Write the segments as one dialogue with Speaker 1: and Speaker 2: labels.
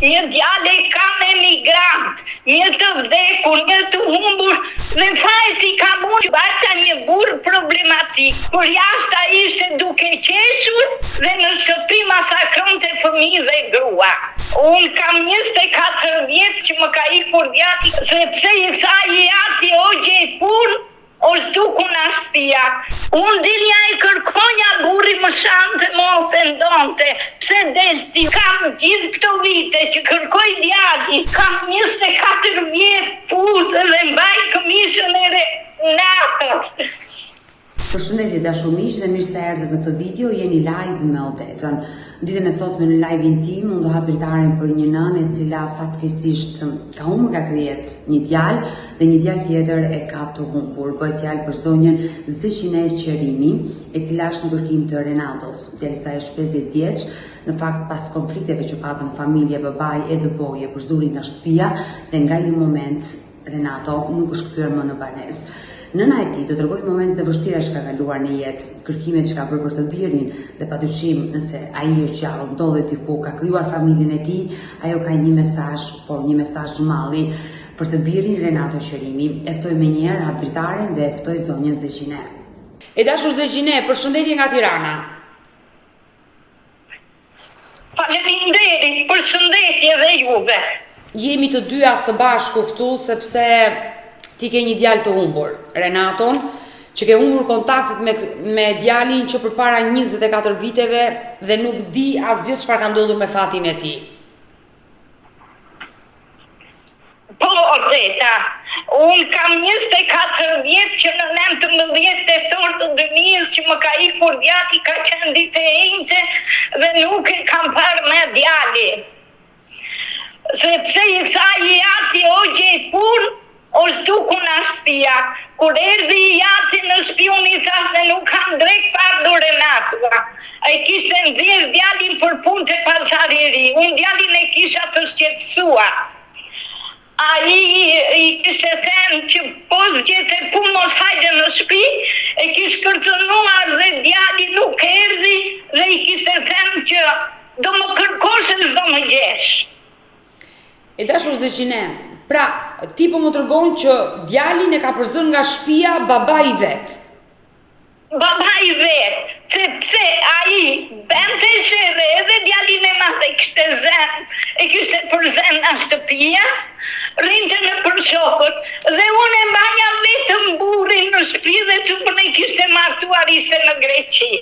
Speaker 1: Një djale kam emigrant, një të vdekur, një të humbur, dhe fajti ka mund bata një burë problematik. Por jashta ishte duke qeshur dhe në shtëpi masakronte fëmijë dhe grua. Unë kam 24 vjetë që më ka ikur djati, sepse i tha i ati o gjej punë, o shtuku në shtëpia. Unë dilja i kërkonja burri më shante, më ofendonte. Pse delti? Kam gjithë këto vite që kërkoj djati. Kam 24 vjetë fuzë dhe mbaj këmishën e natës.
Speaker 2: Përshëndetje dashur miq dhe mirë se erdhët në këtë video. Jeni live me Odetën. Ditën e sotme në live intim unë do hap dritaren për një nënë e cila fatkeqësisht ka humbur nga ky jetë një djalë dhe një djalë tjetër e ka të humbur. Bëhet fjalë për zonjën Zeqine Qerimi, e cila është në kërkim të Renatos. Djali i saj është 50 vjeç. Në fakt pas konflikteve që patën në familje, babai e dëboi e përzuri nga shtëpia dhe nga një moment Renato nuk është kthyer më në banesë. Nëna e tij do t'rregoj momentet e vështira që ka kaluar në jetë, kërkimet që ka bërë për të birin dhe padyshim nëse ai është gjallë, ndodhet diku, ka krijuar familjen e tij, ajo ka një mesazh, por një mesazh malli për të birin Renato Qerimi. E ftoj menjëherë hap dritaren dhe e ftoj zonjën Zeqine. E dashur Zeqine, përshëndetje nga Tirana.
Speaker 1: Faleminderit, përshëndetje dhe juve.
Speaker 2: Jemi të dyja së bashku këtu sepse ti ke një djalë të humbur, Renaton, që ke humbur kontaktet me djalin që përpara 24 viteve dhe nuk di asgjë çfarë ka ndodhur me fatin e tij.
Speaker 1: Po, Odeta, unë kam 24 vjetë që në 19 tetor të 2000 që më ka ikur djali, ka qenë ditë e enjte dhe nuk e kam parë me djali. Sepse i tha i ati o gjej punë, o shtuku në shtëpia. Kur erdhi i ati në shtëpi, unë i thash ne nuk kam drejt parë do Renatua. Ai kishte nxjerrë djalin për punë te pazareri. Unë djalin e kisha të shqetësuar. Ai i kishte thënë që po zgjete punë mos hajde në shtëpi, e kishte kërcënuar dhe djali nuk erdhi dhe i kishte thënë që do më kërkosh e s'do më gjesh.
Speaker 2: E dashur Zeqine, pra, ti po më tregon që djalin e ka përzën nga shtëpia babai i vet.
Speaker 1: Babai i vet, sepse ai bente shere edhe djalin e madh e kishte përzën nga shtëpia, rinte në përshokët dhe unë e mbanja vetëm burrin në shtëpi dhe çupën e kishte martuar ishte në Greqi.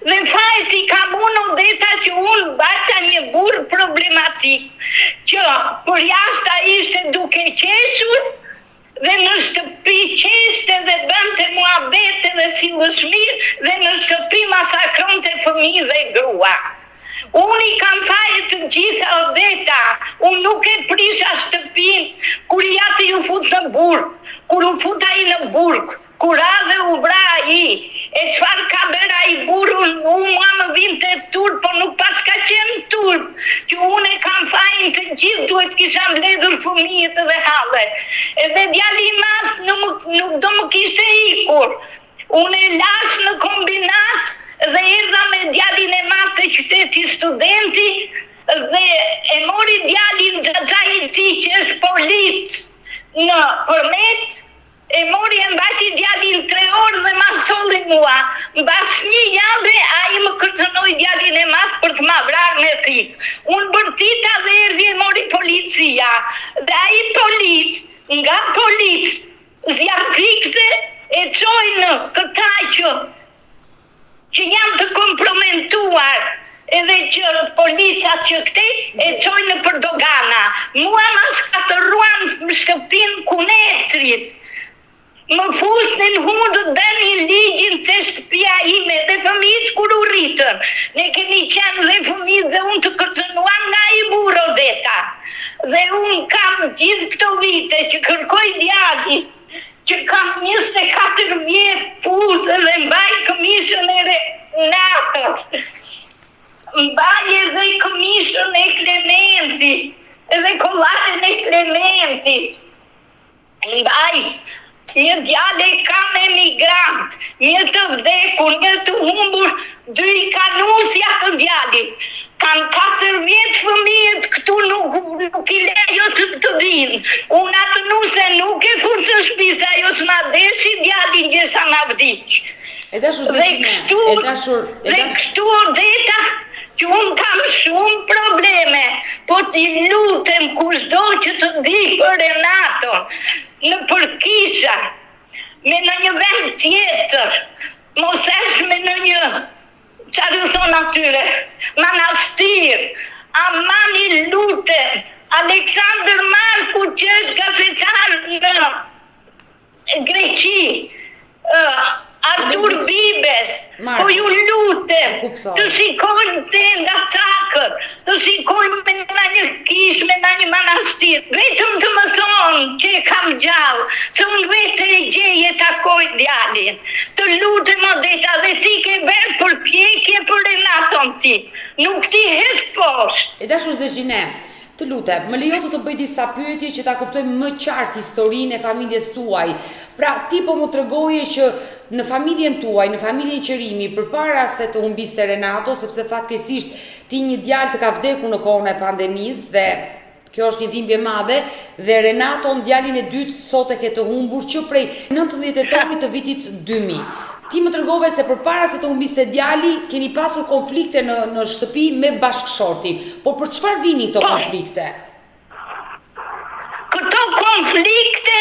Speaker 1: Dhe fajti ka unë Odeta që unë bata një burë problematik që për jashta ishte duke qeshur dhe në shtëpi qeshte dhe bënte muhabete dhe sillëshmir dhe në shtëpi masakronte fëmijë dhe grua. Unë i kam faje të gjitha Odeta, unë nuk e prisha shtëpin, kur i ati ju fut në burg, kur u fut ai në burg, kur radhe u vra ai, e çfarë ka bërë ai burrun, mua më vinte turp, po nuk pas ka qenë turp, që unë e kam fajin të gjithë, duhet kisha mbledhur fëmijët dhe hallet. Edhe djali i madh nuk do më kishte ikur. Unë e lash në kombinat dhe erdha me djalin e madh të qyteti studenti dhe e mori djalin xhaxhai i tij që është polic në përmet. E mori e mbajti djalin 3 orë dhe ma solli mua. Mbas një javë ai më kërcënoi djalin e madh për të ma vrarë me thik. Unë bërtita dhe erdhi e mori policia. Dhe ai nga polic, zjarfikse e çoi në këta që janë të kompromentuar. Edhe që policat që këte e çoi në për dogana. Mua ma shkatëruan në shtëpin Kunetrit. Më fusnin hundët bënin ligjin të shtëpia ime dhe fëmijët kur u rritën. Ne kemi qenë dhe fëmijët dhe unë të kërcënuam nga i burë Odeta. Dhe unë kam gjithë këto vite që kërkoj djali, që kam 24 vjetë fuzë dhe mbaj këmishën e natës. Mbaj edhe këmishën e Klementi, edhe kollatën e Klementit. Mbaj. Një djale kam emigrant, një të vdekur, një të humbur, 2 i kanusja të djalit. Kanë 4 vjetë fëmijët këtu nuk nuk I lejo të vinë. Unë atë nuse nuk e furë të shpisa, ajo s'ma deshi djalin që sa ma vdiq.
Speaker 2: Dhe
Speaker 1: kështu Odeta, që unë kam shumë probleme, po t'i lutem kushdo që të di për Renaton, në përkisha, me në një vend tjetër, mos është me në një, çfarë thonë atyre, manastir, amani lutem, Aleksandr Marku që është gazetar në Greqi, Artur Bibes, po ju lutem, të shikojmë tenda cakër, të shikojmë me në një kish, me në një manastir, vetëm të më thonë që e kam gjallë, se unë vete e gjeje takoj djalin, të lutem Odeta dhe ti ke bërë përpjekje për Renaton ti, nuk ti hes poshtë.
Speaker 2: E dashur Zegjine, të lutem, më lejo të bëj disa pyetje që ta kuptojmë më qartë historinë e familjes tuaj. Pra, ti po mu tregoje që në familjen tuaj, në familjen Qerimi, përpara se të humbiste Renato, sepse fatkeqësisht ti një djalë të ka vdekur në kohën e pandemisë dhe kjo është një dhimbje madhe, dhe Renato, djalin e dytë, sot e ke të humbur që prej 19 tetorit të vitit 2000. Ti më tregove se përpara se të humbiste djali, keni pasur konflikte në shtëpi me bashkëshortin. Po për çfarë vini këto konflikte?
Speaker 1: Këto konflikte,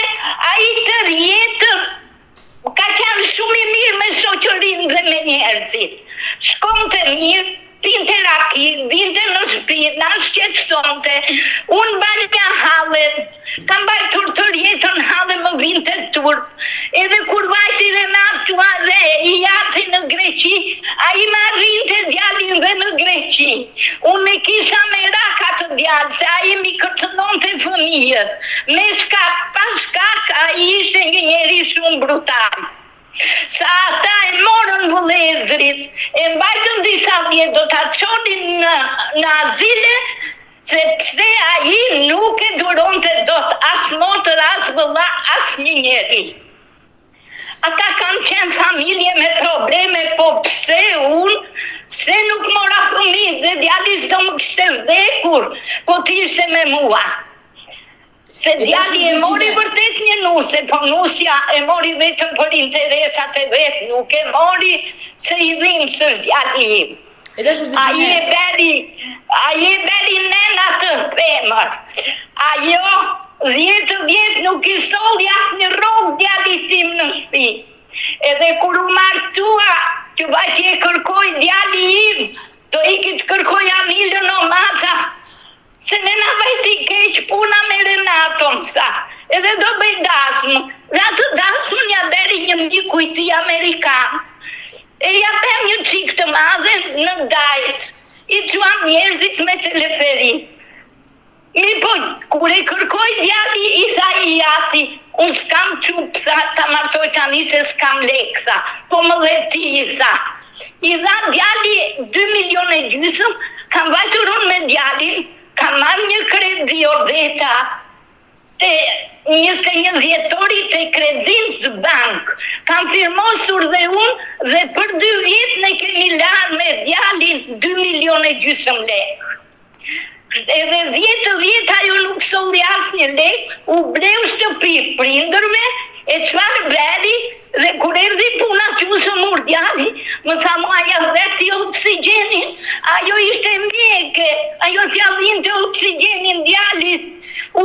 Speaker 1: ai tër jetën ka qenë shumë I mirë me shoqërinë dhe me njerëzit. Shkonte mirë, pinte raki, vinte në shtëpi, na shqetësonte, unë balja hallet, kam bajtur tër jetën halle më vinte turp, edhe kur vajti Renato dhe I jati në Greqi, ai ma rrinte djalin dhe në Greqi. Unë me kisha me raka të djalë, se ai mi kërcënonte fëmijët. Me shkak, pas shkak, ai ishte një njeri shumë brutal. Sa ata e morën vëllezrit, e mbajtën disa vjetë, do t'a çonin në azile, sepse ai nuk e duronte dot as motër, as vëlla, as një njeri. Ata kanë qenë familje me probleme, po pse nuk mora fëmijë dhe djali s'do më kishte vdekur, po t'ishte me mua. Se djali e mori vërtet një nuse, po nusja e mori vetëm për interesat e vetë, nuk e mori se I dhimbë së djali im. Ai e beri nena të femër. Ajo 10 vjet nuk I solli asnjë rrogë djalit tim në shtëpi. Edhe kur u martua, që vajti e kërkoj djali im, do iki të kërkoj Amilën o Maca, se nena vajti keq puna me Renaton, sa. Edhe do bëj dasmë. Dhe atë dasmën ja beri një miku I tij amerikan. E ja bëm një qik të madhe në dajt, I quam njerëzit me teleferi. Mi po, kur e kërkoj djali I sa I jati, unë s'kam qup, ta martoj tani se s'kam leksa, po më dhe ti I sa. I dha djali 2 milion e gjysëm, kam vajtur unë me djalin, kam marrë një kredi Odeta, te 21 dhjetori të Kredinës Bank. Kam firmosur dhe unë dhe për 2 vjet ne kemi larë me djalin 2 milion e gjysëm lek. Edhe 10 vjet ajo nuk solli asnjë lek, u bleu shtëpi prindërve, e çfarë bëri, dhe kur erdhi puna qusë mur djali, më tha mua ja veti oksigjenin, ajo ishte mjeke, ajo t'ja dhinte oksigjenin djalit,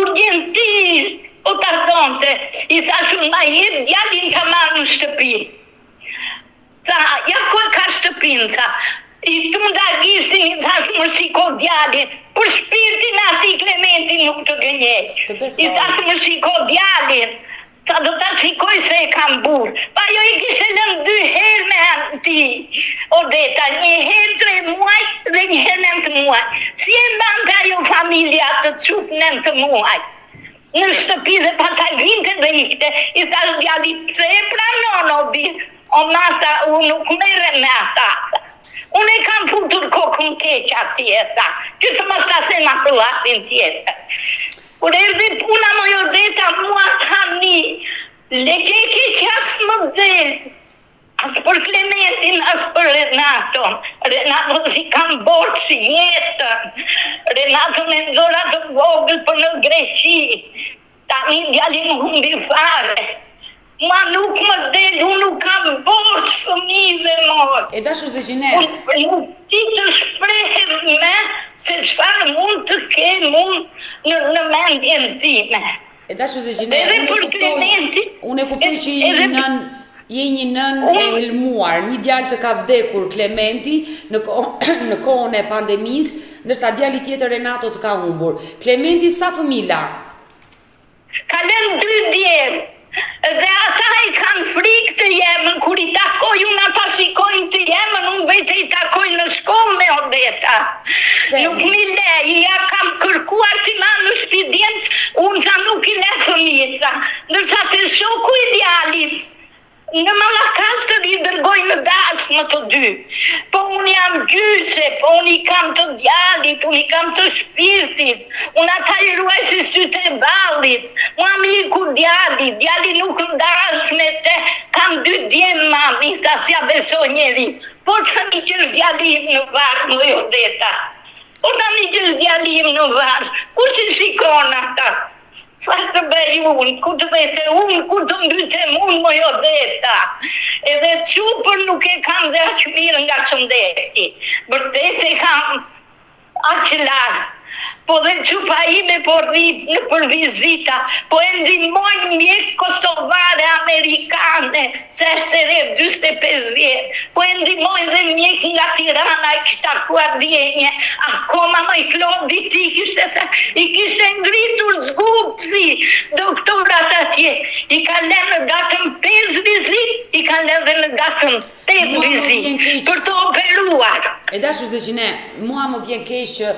Speaker 1: urgjentisht, o tardonte, I thashun ma jep djalin ka marrë në shtëpi. Tha, ja ku ka shtëpin, tha, I tunda gishtin I thash më shiko djalin, për shpirtin ati Klementin nuk të gënjej. I thash më shiko djalin, tha do ta shikoj se e kam burë. Pa jo I kishte lënë 2 herë me anti, Odeta, 1 herë 3 muaj dhe 1 herë 9 muaj. Si e mbante ajo familja të çup 9 muaj? Në shtëpi dhe pasaj vinte dhe ikte, I thash djalit, pse e pranon o Mata, unë nuk merrem me ata. Unë e kam futur kokën keq atje, tha, që të mos ta them akroatin tjetër. Kur erdhi puna më Odeta, mua tani, leke që as më del, As për Klementin, as për Renaton. Renaton si kam borë si jetën. Renaton e nëzora të vogël për në Greqi. Tani djali më humbi fare. Ma nuk më del, unë nuk kam borë fëmijëve morë.
Speaker 2: E dashur Zegjine.
Speaker 1: Unë ti të shprehem me se çfarë mund të kem unë në mendjen time.
Speaker 2: E dashur Zegjine, unë e kuptoj që je një nën e helmuar, një djalë të ka vdekur Klementi në kohën e pandemisë, ndërsa djali tjetër Renato të ka humbur. Klementi sa fëmijë la?
Speaker 1: Ka lënë 2 djem. Dhe ata i kanë frikë të jemën, kur i takoj unë ata shikojnë të jemën, unë vetë i takoj në shkollë me Odeta. Nuk mi le, ja kam kërkuar të ma në shpidjen, unë sa nuk i le fëmijësa. Ndërsa të shoku i djalit, në Mallakaz të i dërgoj në dasë më të dy. Po unë jam gjyse, po unë i kam të djalit, unë i kam të shpirtit, unë ata i ruaj si sytë e ballit, mua mi ku djali nuk ndash me te, kam 2 djemë mami, ta si a beso njerit. Po të një që është djalim në varë, më Odeta. Po të një që është djalim në varë, ku si shikon ata? Farë të bëj unë, ku të vete unë, ku të mbytem unë më Odeta. Edhe qupër nuk e kam dhe aqë mirë nga shëndeti. Vërtet e kam aqë larë. Po dhe qupa ime po rritë në për vizita, po e ndihmojnë mjek kosovare amerikane, se është e re 25 vjetë, po e ndihmojnë dhe mjek nga Tirana, i kishta kuardjenje, akoma më i Klodi ti i kishte ngritur zgupsi, doktorat atje, i ka lënë në datën 5 vizit, i ka lënë dhe në datën 8 vizit, për të operuar.
Speaker 2: E dashur Zegjine, mua më vjen keq që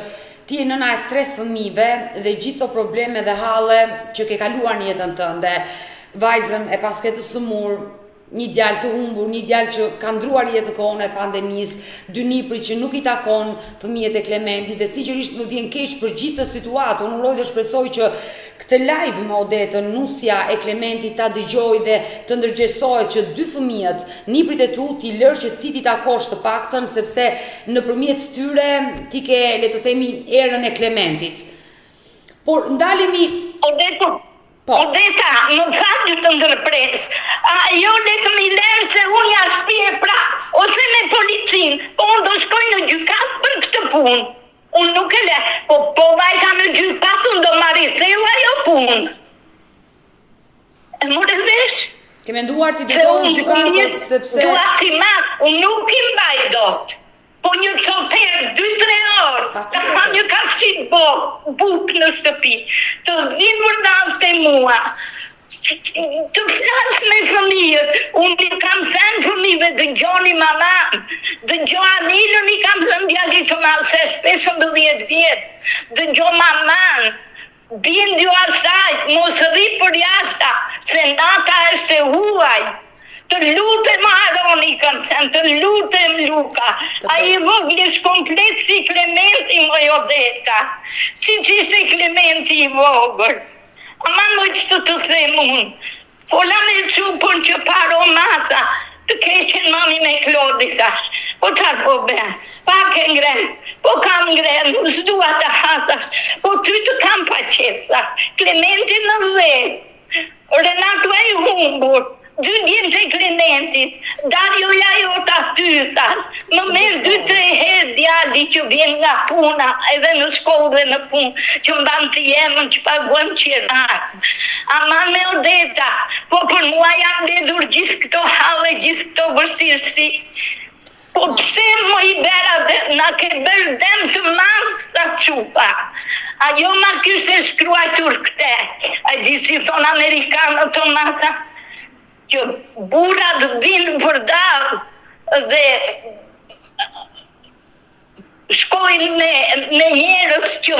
Speaker 2: ti je nëna e 3 fëmijëve dhe gjithë të probleme dhe halle që ke kaluar në jetën tënde. Vajzën e paske të sëmur, një djalë të humbur, një djalë që ka ndruar jetë në kohën e pandemisë, 2 nipërit që nuk i takon fëmijët e Klementit dhe sinqerisht më vjen keq për gjithë të situatë. Unë uroj dhe shpresoj që këtë live me Odetën, nusja e Klementit ta dëgjoj dhe të ndërgjegjësohet që 2 fëmijët, niprit e tu, ti lër që ti takosh të paktën, sepse nëpërmjet tyre ti ke, le të themi, erën e Klementit. Por ndalemi
Speaker 1: Odeta, më falë të ndërpres. Ajo lekë mi lërë se unë ja shpije pra, ose me policinë, po unë do shkoj në gjykat për këtë punë. Unë nuk e le, po vajta në gjykat, unë do mariseu ajo punë. E more vesh?
Speaker 2: Ke menduar ti dëtojnë gjykatës sepse...
Speaker 1: Unë nuk i mbaj dot. Po një coper 2-3 orë, ka fa një kasit buk në shtëpi, të vinë vërdal të mua, të flasë me fëmijët, unë i kam thënë fëmijëve, dëgjoni maman, dëgjo Anilën i kam thënë djali të malëses 15 vjetë, dëgjo maman, bindju asaj, mos rri për jashta, se nata është e huaj. Të lutem Aroni, kanë thënë, të lutem Luka. A i voglesh komplet si Klementi më Odeta. Si që ishte Klementi i vogër. Ama më që të them unë. Po la me qupën që paro masa, të keqen mami me Klodi, thash. Po qarë po ben, pak e ngren, po kam ngren, s'dua të hasash, po ty të kam pa qepsa. Klementi në dhe, Renato e humbur. 2 djemë të Klementit, Dario ja jo të atysa, më merë 2-3 herë djali që vjen nga puna, edhe në shkollë dhe në punë, që mban të jemën që paguan qiratë. Aman me Odeta, po për mua jam ledur gjithë këto halle, gjithë këto vështirësi. Po pse më i bera na ke bërë dem të manë sa qupa. Ajo ma kështë shkruajtur këte, a di si thonë Amerikanë të masa, që burat vinë vërdal dhe shkojnë me njerës që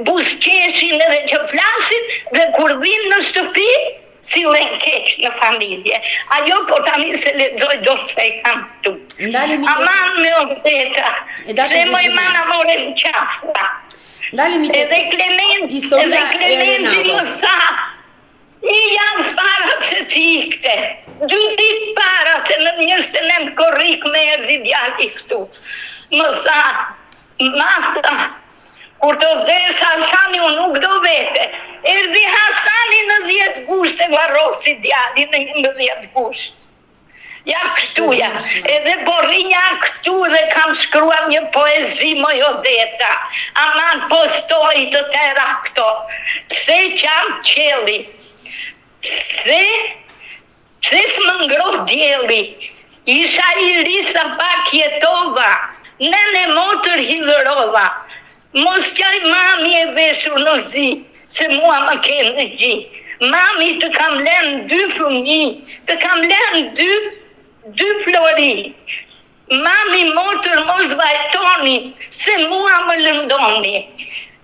Speaker 1: busqeshin edhe që flasin dhe kur vinë në shtëpi, si len keq në familje. Ajo po tani se lexoj do se e kam tu. Aman me Odeta, se moj mana more në qafra. Edhe Klementi më sa, Një javë para se të ikte, 2 ditë para se në 29 korrik me erdi djali këtu. Më tha, Marta, kur të vdes Hasani unë nuk do vete. Erdi Hasani në 10 gusht e varrosi djali në 11 gusht. Ja kështuja, edhe Borinja këtu dhe kam shkruar një poezi më Odeta. Aman postoj të tëra këto. Pse qam qeli? Pse s'më ngroh djeli? Isha i risa pak jetova, nene motër hidhërova. Mos qaj mami e veshur në zi, se mua më kenë në gji. Mami të kam len 2 fëmij, të kam len 2 flori. Mami motër mos vajtoni, se mua më lëndoni.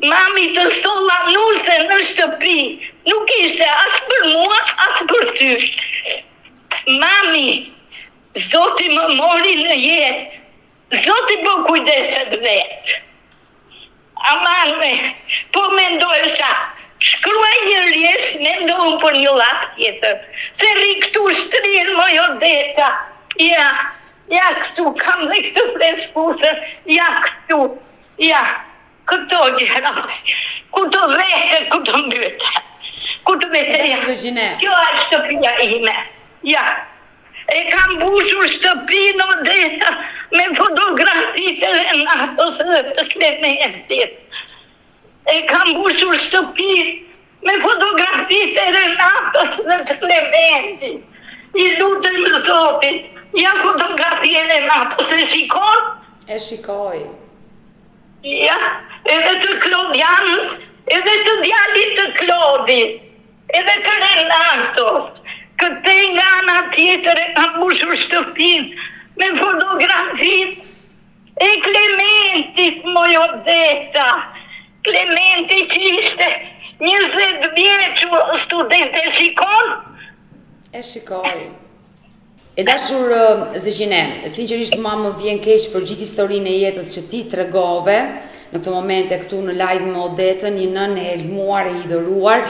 Speaker 1: Mami të solla nuse në shtëpi, nuk ishte as për mua, as për ty. Mami, Zoti më mori në jetë, Zoti po kujdeset vetë. Aman me, po mendojsha, shkruaj një rjesh, mendojnë për një lak tjetër. Se ri këtu shtrirë më Odeta. Ja këtu, kam dhe këtë fleskusër, ja këtu, ja, këto gjera, këto vete, këto mbyte. Këto vete, ja, kjo është shtëpia ime, ja. E kam bushur shtëpinë Odeta me fotografitë e Renatos dhe të Klementit. E kam bushur shtëpinë me fotografitë e Renatos dhe të Klementit. I lutem Zotit, ja fotografi e Renatos, e shikon?
Speaker 2: E shikoj.
Speaker 1: Ja, edhe të Klodianës, edhe të djalit të Klodit, edhe të Renatos. Këte nga ana tjetër e kam bushur shtëpinë me fotografit e Klementit, moj Odeta. Klementit që ishte 20 vjeçur student, e shikon?
Speaker 2: E shikoj. E dashur Zegjine, sinqerisht më vjen keq për gjithë historinë e jetës që ti tregove në këtë momente këtu në live me Odetën, një nënë e helmuar e hidhëruar.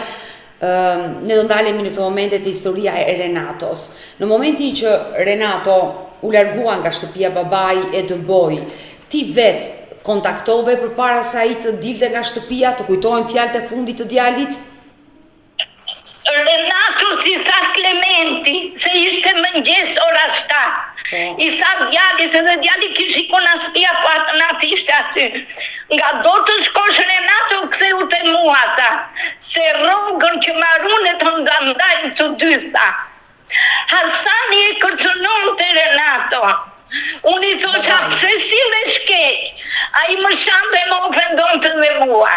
Speaker 2: Ne do ndalemi në këtë momente të historia e Renatos. Në momentin që Renato u largua nga shtëpia babai e dëboi, ti vetë kontaktove përpara se ai të dilte nga shtëpia, të kujtohen fjalët e fundit të djalit?
Speaker 1: Renato si sa Klementi, se ishte mëngjes ora 7. I sa djali, se dhe djali kishte ikon astia, po atë natë ishte aty. Nga do të shkosh Renato, ktheu te mua ata, se rrugën që marrune të ndandajnë të dy sa. Hasani e kërcënon të Renato. Unë i thosha, pse si dhe shkeq, a i më shante më ofendon të dhe mua.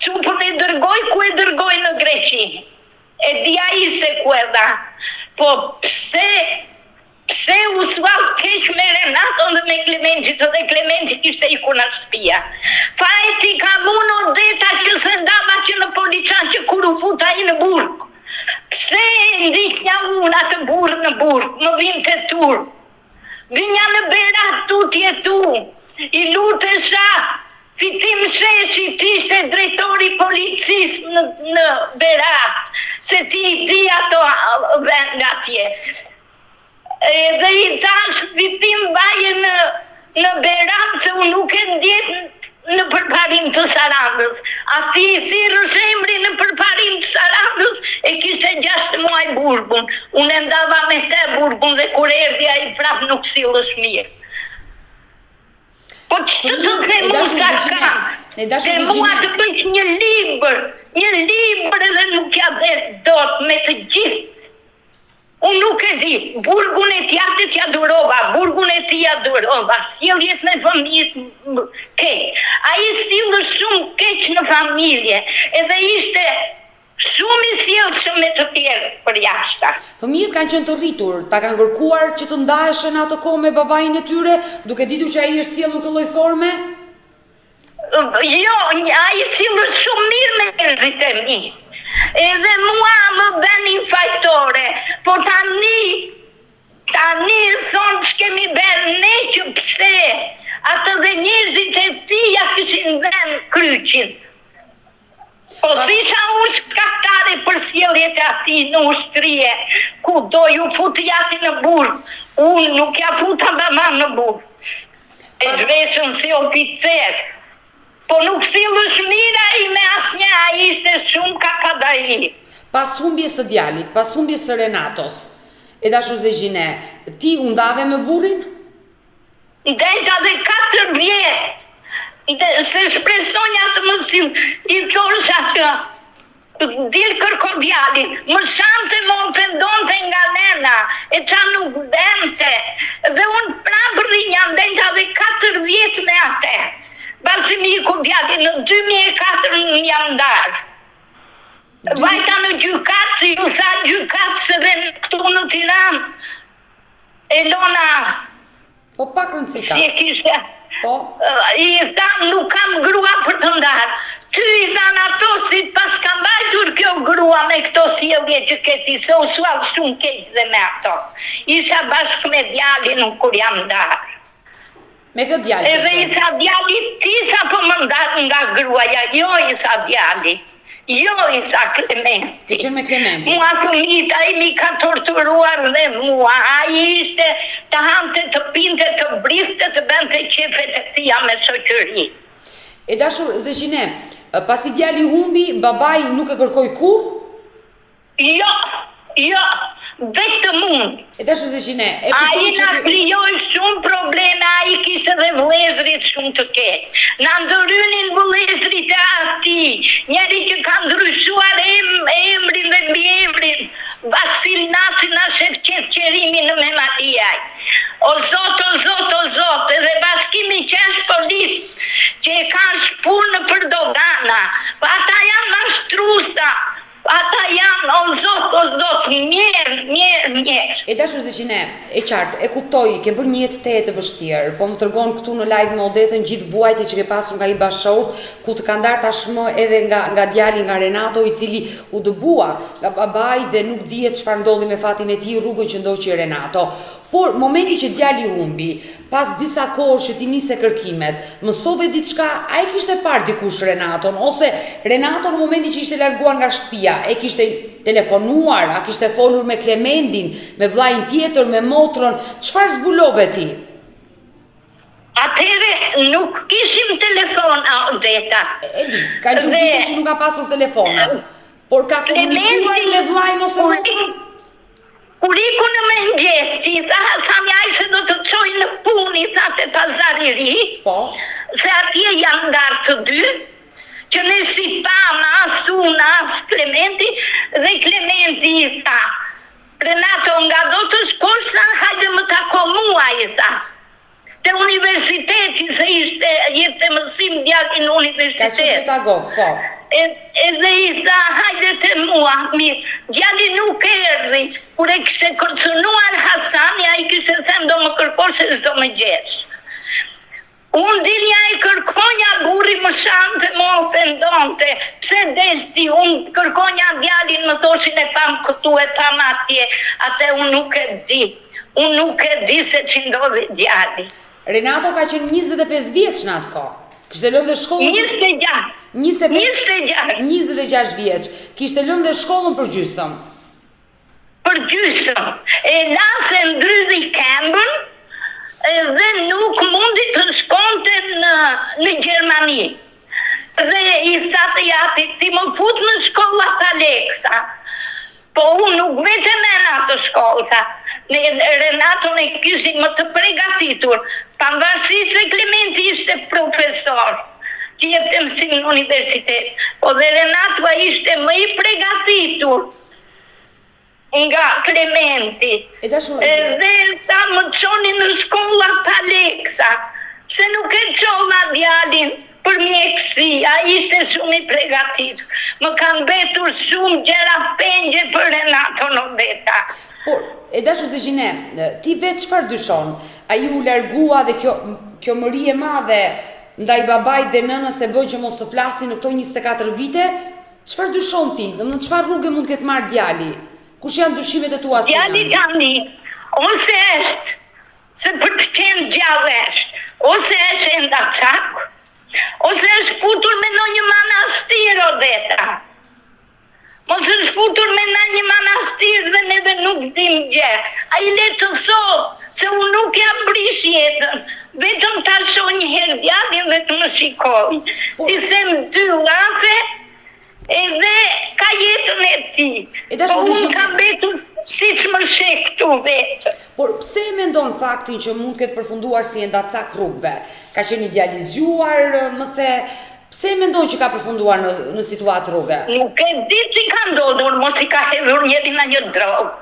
Speaker 1: Qupën e dërgoj, ku e dërgoj në Greqi. E dia i se ku e dha. Po pse u sual keq me Renato dhe me Klementit, dhe Klementit ishte iku në shtëpia. Fajti ka vunë Odeta që se ndava që në polican që kur u futa i në burg. Pse ndiknja unë atë burg në burg, më vim të tur. Vinja në Berat tutje tu, i lutesha, Fitim Sheshi ti ishte drejtori policisë në Berat, se ti i di ato vend atje. Dhe i thash Fitim vaje në Berat, se unë nuk e ndjet në përparim të Sarandës. A ti i thirrësh emrin në përparim të Sarandës, e kishte 6 muaj burgun. Unë e ndava me te burgun dhe kur erdhi ai prap nuk sillësh mirë. Po që të themu sa kam, se mua të bëjsh një libër edhe nuk ja dhe dot me të gjithë. Unë nuk e di, burgun e tjatit ja durova, burgun e ti ja durova, sjelljes me fëmijës keq. Ai sjellë shumë keq në familje, edhe ishte shumë i sjellshëm me të tjerë për jashta.
Speaker 2: Fëmijët kanë qenë të rritur, ta kanë kërkuar që të ndaheshin atë kohë me babain e tyre, duke ditur që ai është sjellur të lloj forme?
Speaker 1: Jo, ai sjellë shumë mirë me njerëzit e mi. Edhe mua më bëni fajtore, po tani thonë që kemi bërë ne që pse, atë dhe njerëzit e ti ja kishin dhenë kryqin. Po si isha unë shkaktare për sjelljet e ati në ushtrie, ku do ju futi ati në burg, unë nuk ja futa baba në burg. E zhveshën si oficer, po nuk sillësh mira i me asnjë, ai ishte shumë kapadari.
Speaker 2: Pas humbjes së djalit, pas humbjes së Renatos, e dashur Zegjine, ti u ndave me burrin?
Speaker 1: Denta dhe 4 vjet. Se shpresonja të mësim, i thosha që dil kërko djalin, më shante më ofendonte nga nena, e qa nuk bente, dhe unë prapë rinja denta dhe 4 vjet me atë. Basi mi ku djalin në 2004 në janë ndarë. Vajta në gjykat, ju sa gjykat se dhe këtu në Tiranë, Elona,
Speaker 2: po pak rëndësika.
Speaker 1: si e kishte,
Speaker 2: Po.
Speaker 1: I thanë nuk kam grua për të ndarë. Ty i thanë ato si pas kam bajtur kjo grua me këto sjellje që keti, se u sual shumë keq dhe me ato. Isha bashkë me djalin kur jam ndarë.
Speaker 2: Me këtë djalin.
Speaker 1: Edhe i tha djali, ti sa po më ndarë nga gruaja, jo i tha djali. Jo, i tha Klementi.
Speaker 2: Ke qenë me Klementi.
Speaker 1: Mua fëmijët ai mi ka torturuar dhe mua. Ai ishte të hante, të pinte, të briste, të bente qefet e tia me shoqëri.
Speaker 2: E dashur Zegjine, pasi djali humbi, babai nuk e kërkoi kur?
Speaker 1: Jo, vetëm unë.
Speaker 2: E dashur Zegjine, e
Speaker 1: Ai
Speaker 2: kuptoj
Speaker 1: na
Speaker 2: që
Speaker 1: krijoi shumë probleme, ai kishte dhe vëllezrit shumë të keq. Na ndrynin vëllezrit e atij, njeri që ka ndryshuar emrin dhe mbiemrin, Vasil Nasi na shef qerimin në Memaliaj. O zot, edhe bashkimi qesh polic, që e ka shpunë për dogana, pa ata janë mashtrusa. Ata janë, o zot, mirë.
Speaker 2: E dashur Zegjine, e qartë, e kuptoj, ke bërë një jetë të vështirë, po më tregon këtu në live me Odetën gjithë vuajtjet që ke pasur nga i bashkëshort, ku të ka ndarë tashmë edhe nga djali, nga Renato, i cili u dëbua nga babai dhe nuk dihet çfarë ndodhi me fatin e tij, rrugën që ndoqi Renato. Por momenti që djali humbi, pas disa kohësh që ti nise kërkimet, mësove diçka, a e kishte parë dikush Renaton, ose Renato në momentin që ishte larguar nga shtëpia, e kishte telefonuar, a kishte folur me Klementin, me vllajin tjetër, me motrën, çfarë zbulove ti?
Speaker 1: Atëre nuk kishim telefon, Odeta.
Speaker 2: E di, ka gjumë vite që nuk ka pasur telefona, por ka komunikuar me vllajin ose motrën?
Speaker 1: Kur iku në mëngjes, i tha Hasan Jaj se do të çoj në punë, i tha te Pazari i Ri,
Speaker 2: Po.
Speaker 1: se atje janë ndarë të dy, që ne si pam as unë as Klementi, dhe Klementi i tha, Renato nga do të shkosh sa hajde më tako mua, i tha. Te universiteti, se ishte jetë të mësim djali në universitet.
Speaker 2: Ka qenë pedagog, po.
Speaker 1: Edhe i tha, hajde te mua, mirë, djali nuk erdhi, kur e kishte kërcënuar Hasani, a i kishte thënë do më kërkosh e s'do më gjesh. Unë dilja e kërkonja, burri më shante, më ofendonte, pse delti, unë kërkonja djalin, më thoshin e pam këtu, e pam atje, atë unë nuk e di se që ndodhi djali.
Speaker 2: Renato ka qenë 25 vjeç në atë kohë. Kishte lënë dhe shkollën 26 vjeç. Kishte lënë dhe shkollën për gjysmë.
Speaker 1: Për gjysmë. E la se ndrydhi këmbën dhe nuk mundi të shkonte në Gjermani. Dhe i sa të jati, ti më fut në shkollat Aleksa. Po unë nuk vetëm e në atë shkollë, tha. Renato ne kishim më të përgatitur, pavarësisht se Klementi ishte profesor, që jepte mësim në universitet, po dhe Renato ishte më i përgatitur nga Klementi. Dhe ta më çoni në shkollat Aleksa, se nuk e çova djalin për mjekësi, a ishte shumë i përgatitur. Më kanë betur shumë gjëra pengje për Renato në beta.
Speaker 2: Por, e dashur Zegjine, ti vetë çfarë dyshon? Ai u largua dhe kjo mëri e madhe ndaj babait dhe nënës e bën që mos të flasin në këto 24 vite? Çfarë dyshon ti? Domethënë çfarë rrugë mund të ketë marrë djali? Kush janë dyshimet e tua si nën?
Speaker 1: Djali tani, ose është se për të qenë gjallë është, ose është enda cak, ose është futur me ndonjë manastir, Odeta. nuk dim gjë. Ai le të thotë se unë nuk jam brish jetën, vetëm ta shoh një herë djalin dhe të më shikoj. Ti them 2 llafe edhe ka jetën e tij. Po unë kam betur siç më sheh këtu vetë.
Speaker 2: Por pse e mendon faktin që mund të ketë përfunduar si enda cak rrugëve? Ka qenë idealizuar, më the. Pse mendon që ka përfunduar në situatë rrugë?
Speaker 1: Nuk e di që ka ndodhur, mos i ka hedhur njëri në një drogë.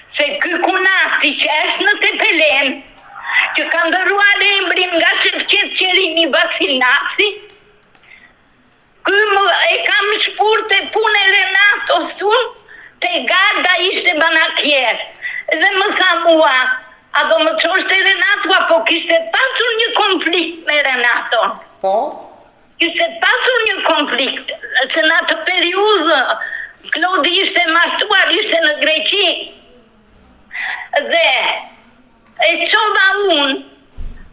Speaker 1: Se ky kunati që është në Tepelen, që ka ndërruar emrin nga Shevqet Qerimi Vasilnasi, ky e kam shpurt e punë Renato Sun, te garda ishte banakjer. Dhe më tha mua, a do më qoshte Renato, apo kishte pasur një konflikt me Renato?
Speaker 2: Po?
Speaker 1: Kishte pasur një konflikt, se në atë periudhë Klodi ishte martuar, ishte në Greqi. Dhe e qova unë,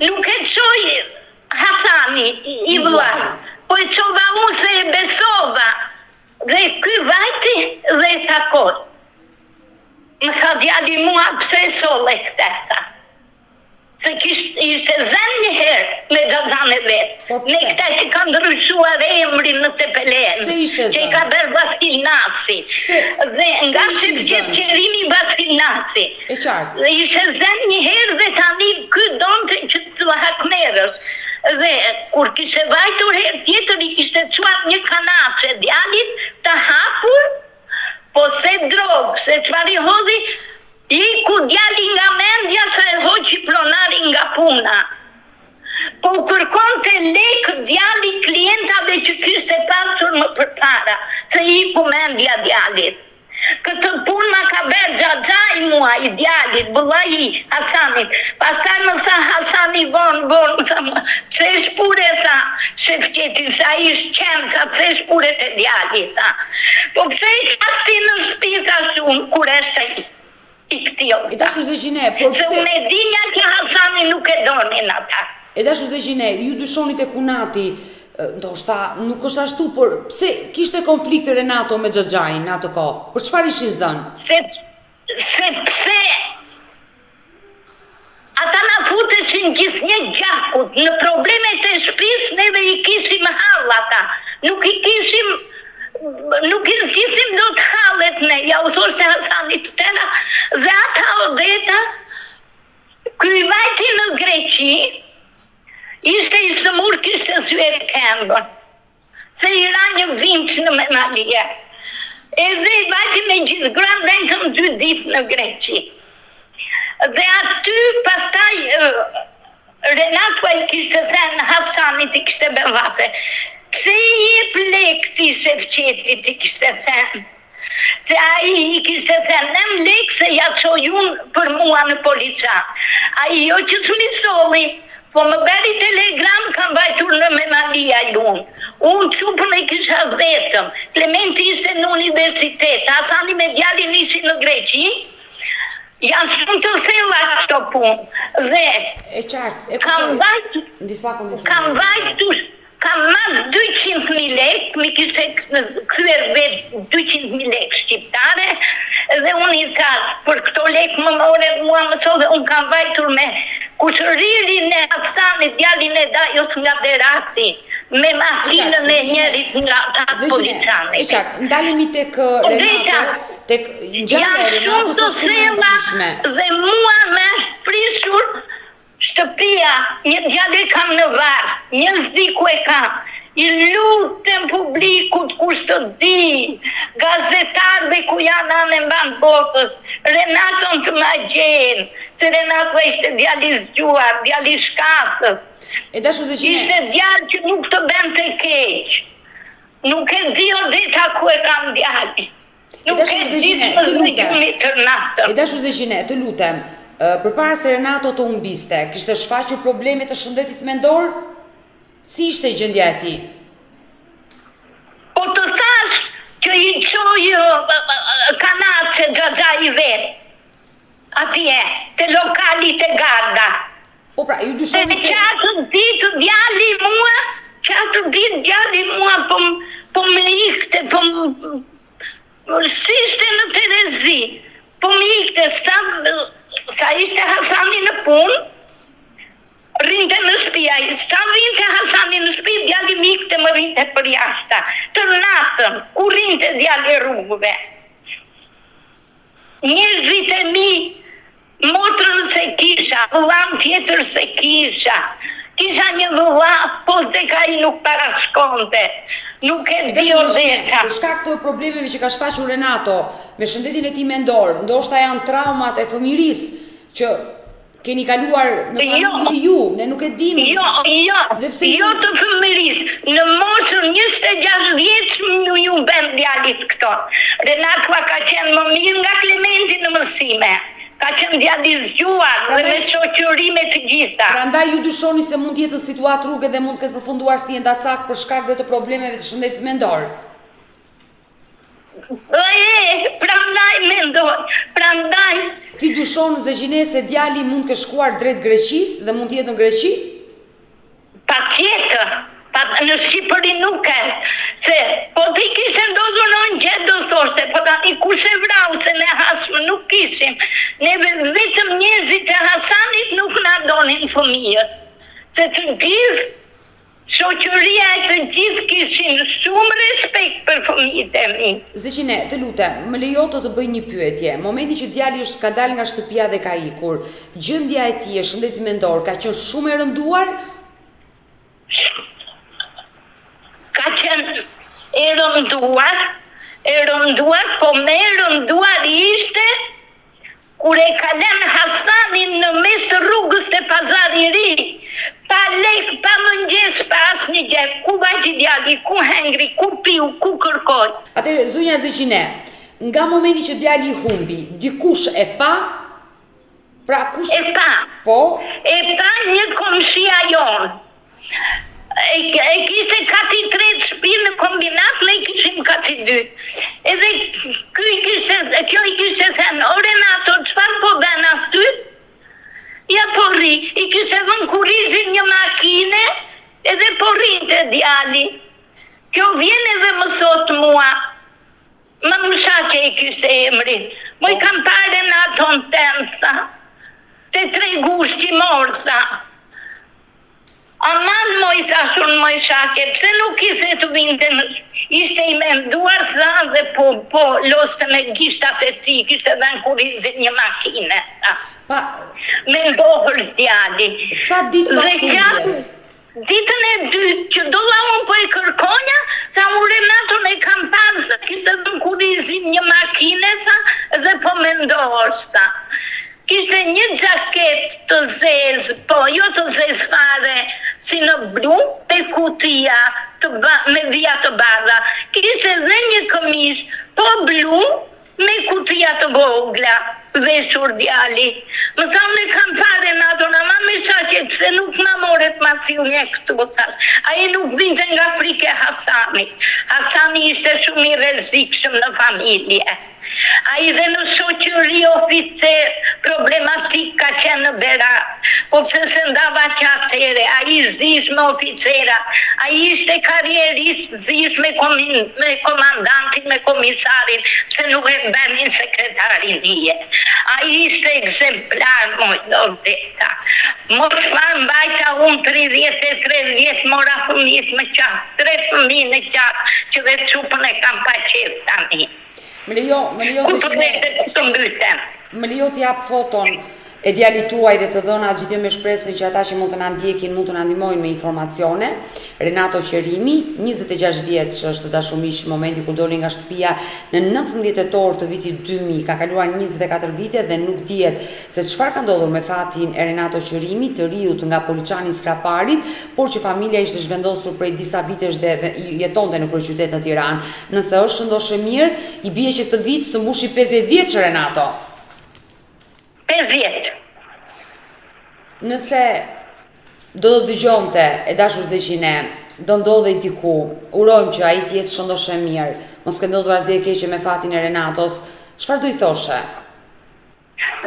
Speaker 1: nuk e qoj Hasani i vllai, po e qova unë se e besova. Dhe ky vajti dhe e takoi. Më tha djali mua, pse e solle këtë? Se ishte zën një herë me Xhaxhan e vetë. Ne këta që ka ndryshuar emrin në Tepelen, që i ka bërë Vasilnasi. Dhe nga Shevqet Qerimi Vasilnasi.
Speaker 2: E qartë.
Speaker 1: Dhe ishte zën një herë dhe tani ky donte që të hakmerës. Dhe kur kishte vajtur herë tjetër i kishte çuar një kanaçe djalit të hapur, po se drogë, se çfarë i hodhi, i ku djali nga mendja sa e hoqi pronari nga puna. Po kërkon të lek djali klientave që kishte pasur më përpara, se i ku mendja djalit. Këtë punë ma ka bërë Xhaxhai mua i djalit, vllai i Hasanit. Pastaj më tha Hasani vonë, pse shpure tha Shevqeti, sa ish qenë, sa pse shpure të djalit, tha. Po pse i kasti në shtëpi ka shumë, kur është i këtil.
Speaker 2: E dashu Zegjine, por pse...
Speaker 1: Se unë e dinja që Hasani nuk e donin ata.
Speaker 2: E dashu Zegjine, ju dyshonit e kunati, ndoshta nuk është ashtu, por pse kishte konflikte Renato me Xhaxhain në atë kohë? Për çfarë ishin zënë?
Speaker 1: Sepse ata na futeshin gjithnjë gjakut, në problemet e shtëpisë neve i kishim hall ata. Nuk i zgjidhim do të hallet ne, ja u thoshte Hasanit tëra, dhe ata odeta, ky vajti në Greqi, ishte i sëmur, kishte syeri këmbën, se i ra një vinç në Memalije. Edhe i vajti me gjithë granë vetëm 2 ditë në Greqi. Dhe aty pastaj Renato i kishte thënë Hasanit, i kishte bërë vate. Pse i jep lek ti Shevqetit, i kishte thënë. Se ai i kishte thënë, nem lek se ja çoj unë për mua në poliçan. Ai jo që s'mi solli, po më bëri telegram, kam vajtur në Memalia unë. Unë çupën e kisha vetëm. Klementi ishte në universitet, Hasani me djalin ishin në Greqi. Janë shumë të thella këto punë. Dhe
Speaker 2: e qartë,
Speaker 1: kam vajtur, kam marrë 200.000 lek, mi kishte kthyer vetë 200.000 lek shqiptare, dhe unë i thash, për këto lek më more mua më solli, unë kam vajtur me kushëririn e Hasanit, djalin e Dajos nga Berati, me makinën e njerit nga policanit.
Speaker 2: E qartë, ndalemi tek Renato, tek ngjarja e Renatos së shumëfishme.
Speaker 1: Dhe mua më është prishur shtëpia, një djalë kam në varë, një zdiku e kam. I lutem publikut kush të di, gazetarëve ku janë anë mban botës, Renaton të ma gjenë, se Renato ishte djali zgjuar, djali shkatës.
Speaker 2: E dashu Zegjine,
Speaker 1: ishte djalë që nuk të bente keq. Nuk e di odeta ku e kam djali. Nuk e di të zgjumi të natën.
Speaker 2: E dashu Zegjine, të lutem, përpara se Renato të humbiste, kishte shfaqur probleme të shëndetit mendor? Si ishte gjendja e tij?
Speaker 1: Po të thash që i çoj kanaçe Xhaxhai vetë. Atje, te lokalit e garda.
Speaker 2: Po pra, ju dyshoni se...
Speaker 1: Qatë ditë djali mua, po më ikte, si ishte në Terezi. po më ikte sa ishte Hasani në punë, rinte në shtëpi ai. Sa rinte Hasani në shtëpi, djali më ikte më rinte për jashtë. Të natën, ku rinte djali rrugëve. Njerëzit e mi, motrën se kisha, vëllam tjetër se kisha. Kisha një vëlla, po se ka i nuk parashkonte. Nuk e di odheqa.
Speaker 2: Për shkak të problemeve që ka shfaqur Renato me shëndetin e tij mendor, ndoshta janë traumat e fëmirisë që keni kaluar në familje ju, ne nuk e dim.
Speaker 1: Jo të fëmirisë. Në moshën 26 vjeç ju bën djalit këto. Renato ka qenë më mirë nga Klementi në mësime. Ka qenë djali zgjuar dhe me shoqërime të gjitha.
Speaker 2: Prandaj ju dyshoni se mund të jetë në situatë rrugë dhe mund të ketë përfunduar si endacak për shkak të problemeve të shëndetit mendor.
Speaker 1: Prandaj mendoj, prandaj.
Speaker 2: Ti dyshon Zegjine se djali mund të shkuar drejt Greqisë dhe mund të jetë në Greqi?
Speaker 1: Patjetër. Në Shqipëri nuk e, se po ti kishte ndodhur në një gjë do thoshte, po tani kush e vrau se ne hasmë nuk kishim. Ne vetëm njerëzit e Hasanit nuk na donin fëmijët. Se të gjithë shoqëria e të gjithë kishin shumë respekt për fëmijët e mi.
Speaker 2: Zegjine, të lutem, më lejo të bëj një pyetje. Momenti që djali ka dalë nga shtëpia dhe ka ikur, gjendja e tij, shëndeti mendor, ka qenë shumë e rënduar?
Speaker 1: Ka qenë e rënduar, po me rënduar ishte kur e ka lënë Hasanin në mes të rrugës të Pazari Ri, pa lek, pa mëngjes, pa asnjë gjë, ku vajti djali, ku hengri, ku piu, ku kërkoj.
Speaker 2: Atëherë, zonja Zegjine, nga momenti që djali i humbi, dikush e pa? Pra kush?
Speaker 1: E pa.
Speaker 2: Po?
Speaker 1: E pa një komshia jonë. E kishte kati 3 shtëpi në kombinat, ne kishim kati 2. Edhe kjo i kishte thënë, o Renato, çfarë po bën aty? Ja po rri, i kishte dhënë kurizin një makine, edhe po rrinte djali. Kjo vjen edhe më thot mua, Manushaqe i kishte emrin, mo i kam parë Renaton tensa, te 3 gushti morsa. Aman moj thashun moj shake, pse nuk kise të vinte ishte i menduar tha dhe po loste me gishtat e ti, kishte dhe në kurizin një makine. Mendohër djali.
Speaker 2: Sa ditë pas humjes?
Speaker 1: Ditën e dytë që dolla unë po e kërkonja, sa u Renaton e kam parë, sa kishte dhe në kurizin një makine, sa dhe po mendohër, sa. Kishte një xhaket të zezë, po jo të zezë fare, si në blu, pe kutia me dhia të bardha. Kishte dhe një këmish, po blu, me kutia të vogla, veshur djali. Më thamë ne kam parë Renaton, ama me shaqe, pse nuk na moret ma cilje këtu, thash. Ai nuk vinte nga frike Hasani. Hasani ishte shumë i rrezikshëm në familje. Ai dhe në shoqëri oficer, problematik ka qenë në Berat, po pse se ndava që atere, ai zish me oficera, ai ishte karierist, zish me komandantin, me komisarin, pse nuk e bënin sekretarin nije. Ai ishte exemplar, moj dordeta. Mos fan bajta unë 33 vjetë, mora fëmijës me qatë, 3 fëmijë në qatë, që dhe qupën e kam pa qefë tani.
Speaker 2: Më lejo t'jap foton e djalit tuaj dhe të dhëna gjithë me shpresën që ata që mund të na ndjekin mund të na ndihmojnë me informacione. Renato Qerimi, 26 vjeç është dashumiq në momenti kur doli nga shtëpia në 19 tetor të vitit 2000, ka kaluar 24 vite dhe nuk dihet se çfarë ka ndodhur me fatin e Renato Qerimi, të riut nga Poliçani Skraparit, por që familja ishte zhvendosur prej disa vitesh dhe jetonte në kryeqytet në Tiranë. Nëse është shëndoshë mirë, i bie që këtë vit të mbushi 50 vjeç Renato.
Speaker 1: 50.
Speaker 2: Nëse do të dëgjonte e dashur Zegjine, do ndodhej diku, urojmë që ai të jetë shëndoshë mirë, mos ka ndodhur asgjë e keqe me fatin e Renatos, çfarë do i thoshe?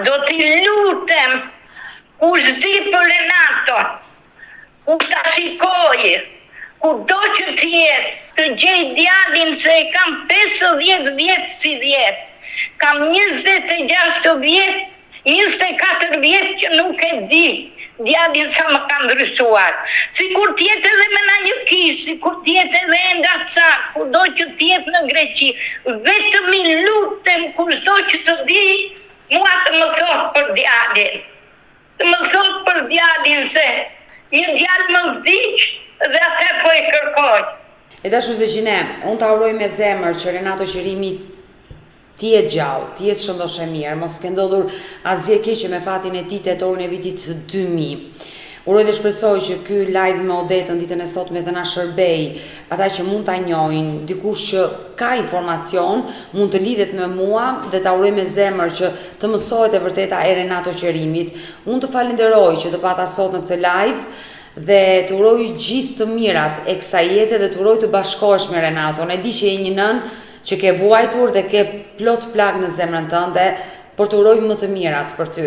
Speaker 1: Do t'i lutem, kush di për Renato, ku ta shikoj, ku do që t'jetë, të gjej djalin se e kam 50 vjetë si vjetë, Kam 26 vjet, 24 vjet që nuk e di djalin sa më ka ndryshuar. Sikur tjetë edhe me na një kishë, sikur tjetë edhe enda ca, kudo që tjetë në Greqi, vetëm i lutem kushdo që të di, mua të më thot për djalin. Të më thot për djalin se një djalë më vdiq dhe atë po e kërkoj.
Speaker 2: E dashu Zegjine, unë ta uroj me zemër që Renato Qerimi ti je gjallë, ti je shëndoshe mirë, mos ke ndodhur asgjë e keqe me fatin e tij tetorin e vitit 2000. Uroj dhe shpresoj që ky live me Odetën ditën e sotme të na shërbej ata që mund ta njohin, dikush që ka informacion, mund të lidhet me mua dhe ta uroj me zemër që të mësohet e vërteta e Renato Qerimit. Unë të falenderoj që të pata sot në këtë live dhe të uroj gjithë të mirat e kësaj jete dhe të uroj të bashkohesh me Renaton. E di që je një nën që ke vuajtur dhe ke plot plak në zemrën tënde, por të uroj më të mirat për ty.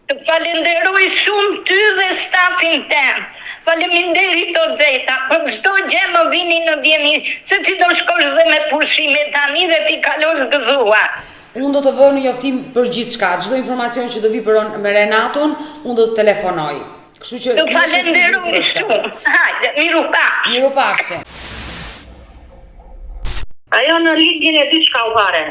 Speaker 1: Të falenderoj shumë ty dhe stafin tem. Faleminderit Odeta, për çdo gjë më vini në djeni, se ti do shkosh dhe me pushime tani dhe ti kalosh gëzuar.
Speaker 2: Unë do të vë në njoftim për gjithçka, çdo informacion që do vi për me Renaton, unë do të telefonoj. Kështu që
Speaker 1: të falenderoj shumë. Hajde, mirupafshim.
Speaker 2: Mirupafshim.
Speaker 3: Ajo në lidhjen e dy çka u fare.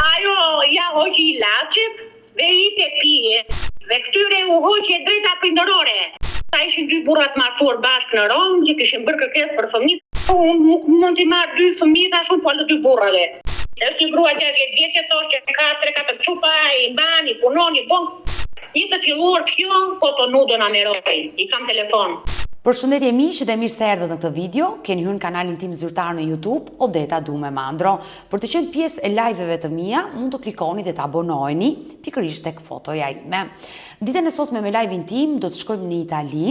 Speaker 3: Ajo ja hoqi ilaçet dhe i te pije. Dhe këtyre u hoqi drejta prindërore. Ata ishin dy burrat martuar bashkë në Rom, që kishin bërë kërkesë për fëmijë. Unë mund t'i marr 2 fëmijë tash po të 2 burrave. Është një grua 60 vjeçë thoshte që ka 3-4 çupa, i mban, i punon, i bën. I të filluar kjo, po të nudën aneroj. I kam telefon.
Speaker 2: Përshëndetje miq dhe mirë se erdhët në këtë video. Keni hyrë në kanalin tim zyrtar në YouTube, Odeta Dume Mandro. Për të qenë pjesë e live-eve të mia, mund të klikoni dhe të abonoheni pikërisht tek fotoja ime. Ditën e sotme me live-in tim do të shkojmë në Itali.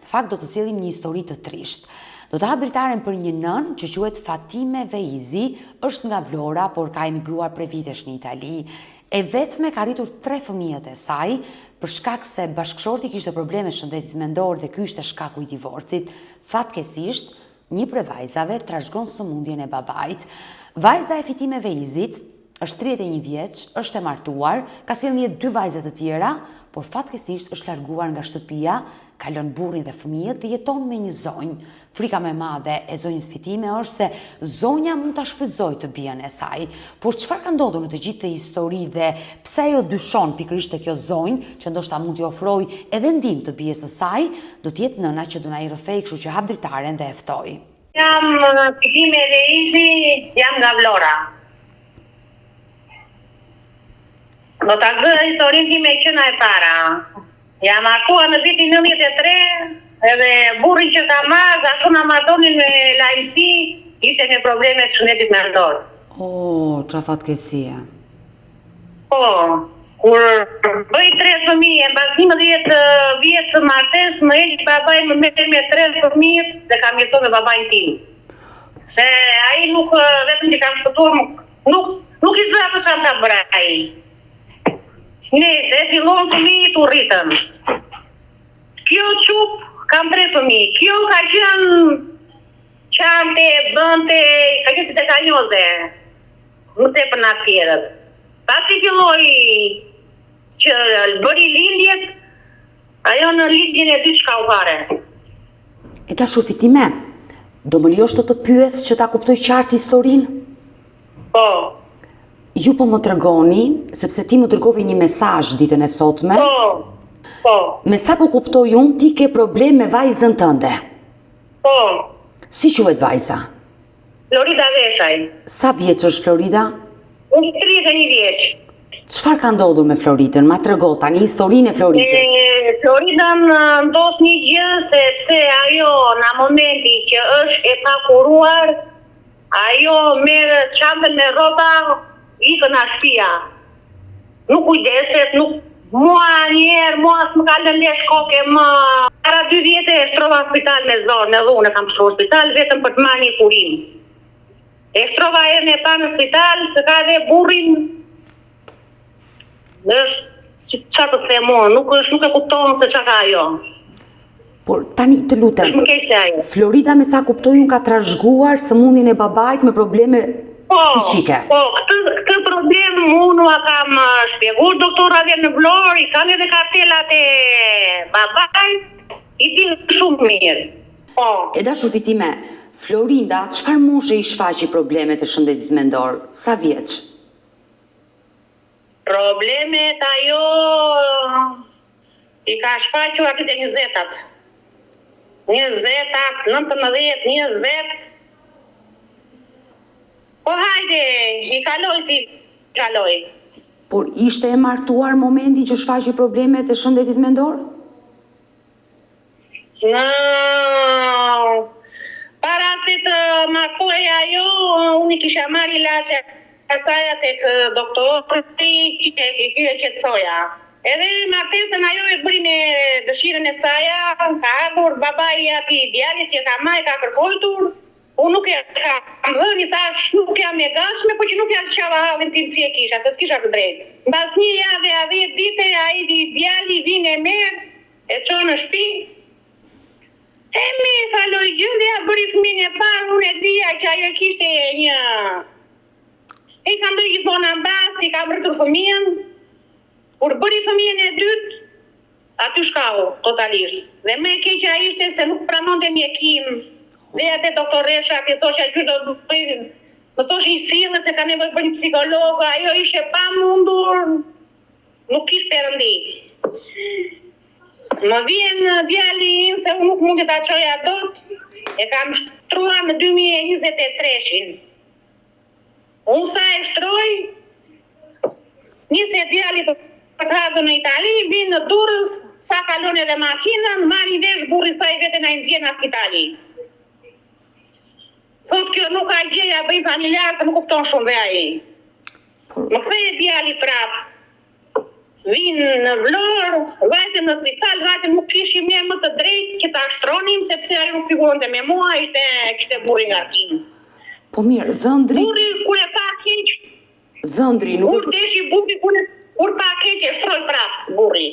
Speaker 2: Në fakt do të sillim një histori të trisht. Do të hap dritaren për një nën që quhet Fatime Veizi, është nga Vlora, por ka emigruar prej vitesh në Itali. E vetme ka rritur 3 fëmijët e saj, për shkak se bashkëshorti kishte probleme shëndetit mendor dhe ky ishte shkaku i divorcit. Fatkesisht, një prej vajzave trashëgon sëmundjen e babait. Vajza e Fatime Veizit është 31 vjeç, është e martuar, ka sjellë 2 vajza të tjera, por fatkesisht është larguar nga shtëpia, ka lënë burrin dhe fëmijët dhe jeton me një zonjë. Frika më e madhe e zonjës Fatime është se zonja mund ta shfrytëzojë të bijën e saj. Por çfarë ka ndodhur në të gjithë këtë histori dhe pse ajo dyshon pikërisht te kjo zonjë, që ndoshta mund t'i ofrojë edhe ndihmë të bijës së saj, do të jetë nëna që do na i rrëfej, kështu që hap dritaren dhe e ftoj.
Speaker 3: Jam Fatime Veizi, jam nga Vlora. Do ta zë historinë time që na e para. Jam martuar në vitin 93, edhe burrin që ka marrë, ashtu na martonin me lajmësi, ishte me probleme të shëndetit mendor.
Speaker 2: Çfarë fatkesie.
Speaker 3: Po, kur bëj 3 fëmijë, mbas 11 vjet të martesë, më heq babai më merr me 3 fëmijë dhe kam jetuar me babain tim. Se ai nuk vetëm që kam shpëtuar, nuk i zë ato çfarë ka bërë ai. Nëse fillon fëmijët u rritën. Kjo çup kam 3 fëmijë. Kjo ka qenë çante, bënte, ka qenë si të kanjoze. Nuk te për na tjerët. Pasi filloi që bëri lindjet, ajo në lindjen e dy çka u fare.
Speaker 2: E tash Fatime, do më lejosh të pyes që ta kuptoj qartë historinë?
Speaker 3: Po.
Speaker 2: Ju po më tregoni, sepse ti më dërgove një mesazh ditën e sotme.
Speaker 3: Po.
Speaker 2: Me sa po kuptoj unë, ti ke problem me vajzën tënde.
Speaker 3: Po.
Speaker 2: Si quhet vajza?
Speaker 3: Florida Veshaj.
Speaker 2: Sa vjeç është Florida?
Speaker 3: Unë 31 vjeç.
Speaker 2: Çfarë ka ndodhur me Floridën? Ma trego tani historinë e Floridës.
Speaker 3: Floridën ndos një gjë, sepse ajo në momenti që është e pakuruar, ajo merr çantën me rroba, ikën në shtëpia. Nuk kujdeset, mua s'më ka lënë lesh koke më. Para 2 vjetë e shtrova spital me zonë, edhe unë kam shtrova spital vetëm për të marrë një kurim. E shtrova e me pa në spital, se ka dhe burrin. Qa të them unë, nuk e kupton se qa ka ajo.
Speaker 2: Por tani të lutem, Florida me sa kuptoj unë ka trashëguar sëmundjen e babait me probleme Si qike?
Speaker 3: Po, këtë problem unë kam shpjeguar doktorave në Vlorë, i kam edhe kartelat e babaj, i din shumë mirë. Po.
Speaker 2: E dashur Fitime, Florinda, çfarë moshe i shfaqi problemet e shëndetit mendor? Sa vjeç?
Speaker 3: Problemet ajo i ka shfaqur aty te 20-at. 20-at, 19, 20. Po hajde, i kaloj si kaloj.
Speaker 2: Por ishte e martuar momenti që shfaqi problemet e shëndetit mendor?
Speaker 3: Para se të martoj ajo, unë i kisha marrë ilaçe asaja tek doktori, e qetësoja. Edhe martesën ajo e bëri me dëshirën e saja, ka ardhur babai i atij djalit që ka marrë, ka kërkojtur. Unë nuk e kam dhënë, i thash nuk jam e gatshme, po që nuk jam qava hallin tim si e kisha, se s'kisha të drejtë. Mbas një javë a 10 dite, ai djali vin e merr, e çon në shtëpi. E mi faloj gjendja, bëri fëmijën e parë, unë e dija që ajo kishte një... E kam bërë gjithmonë ambas, i kam rritur fëmijën, kur bëri fëmijën e dytë, aty shkau, totalisht. Dhe më e keqja ishte se nuk pranonte mjekim. Dhe atë doktoresha ti thoshja që do të bëj, më thoshte i sillë se ka nevojë për një psikolog, ajo ishte pa mundur, nuk kishte perëndi. Më vjen djali im se unë nuk mundi ta çoja dot, e kam shtruar në 2023-shin. Unë sa e shtroj, nisi djali për të ardhur në Itali, vinë në Durrës, sa kalon edhe makinën, marri vesh burri sa i vete na i nxjerr në spitali. Thot kjo nuk ka gjeja bëj familjar, se nuk kupton shumë dhe ai. Më kthej djali prap. Vinë në Vlorë, vajtëm në spital, vajtëm nuk kishim ne më të drejtë që ta shtronim, sepse ai nuk figuronte me mua, kishte burri ngarkim.
Speaker 2: Po mirë, dhëndri...
Speaker 3: Burri kur e pa keq...
Speaker 2: Dhëndri nuk...
Speaker 3: Kur deshi burri kur pa keq e shtroi prap burri.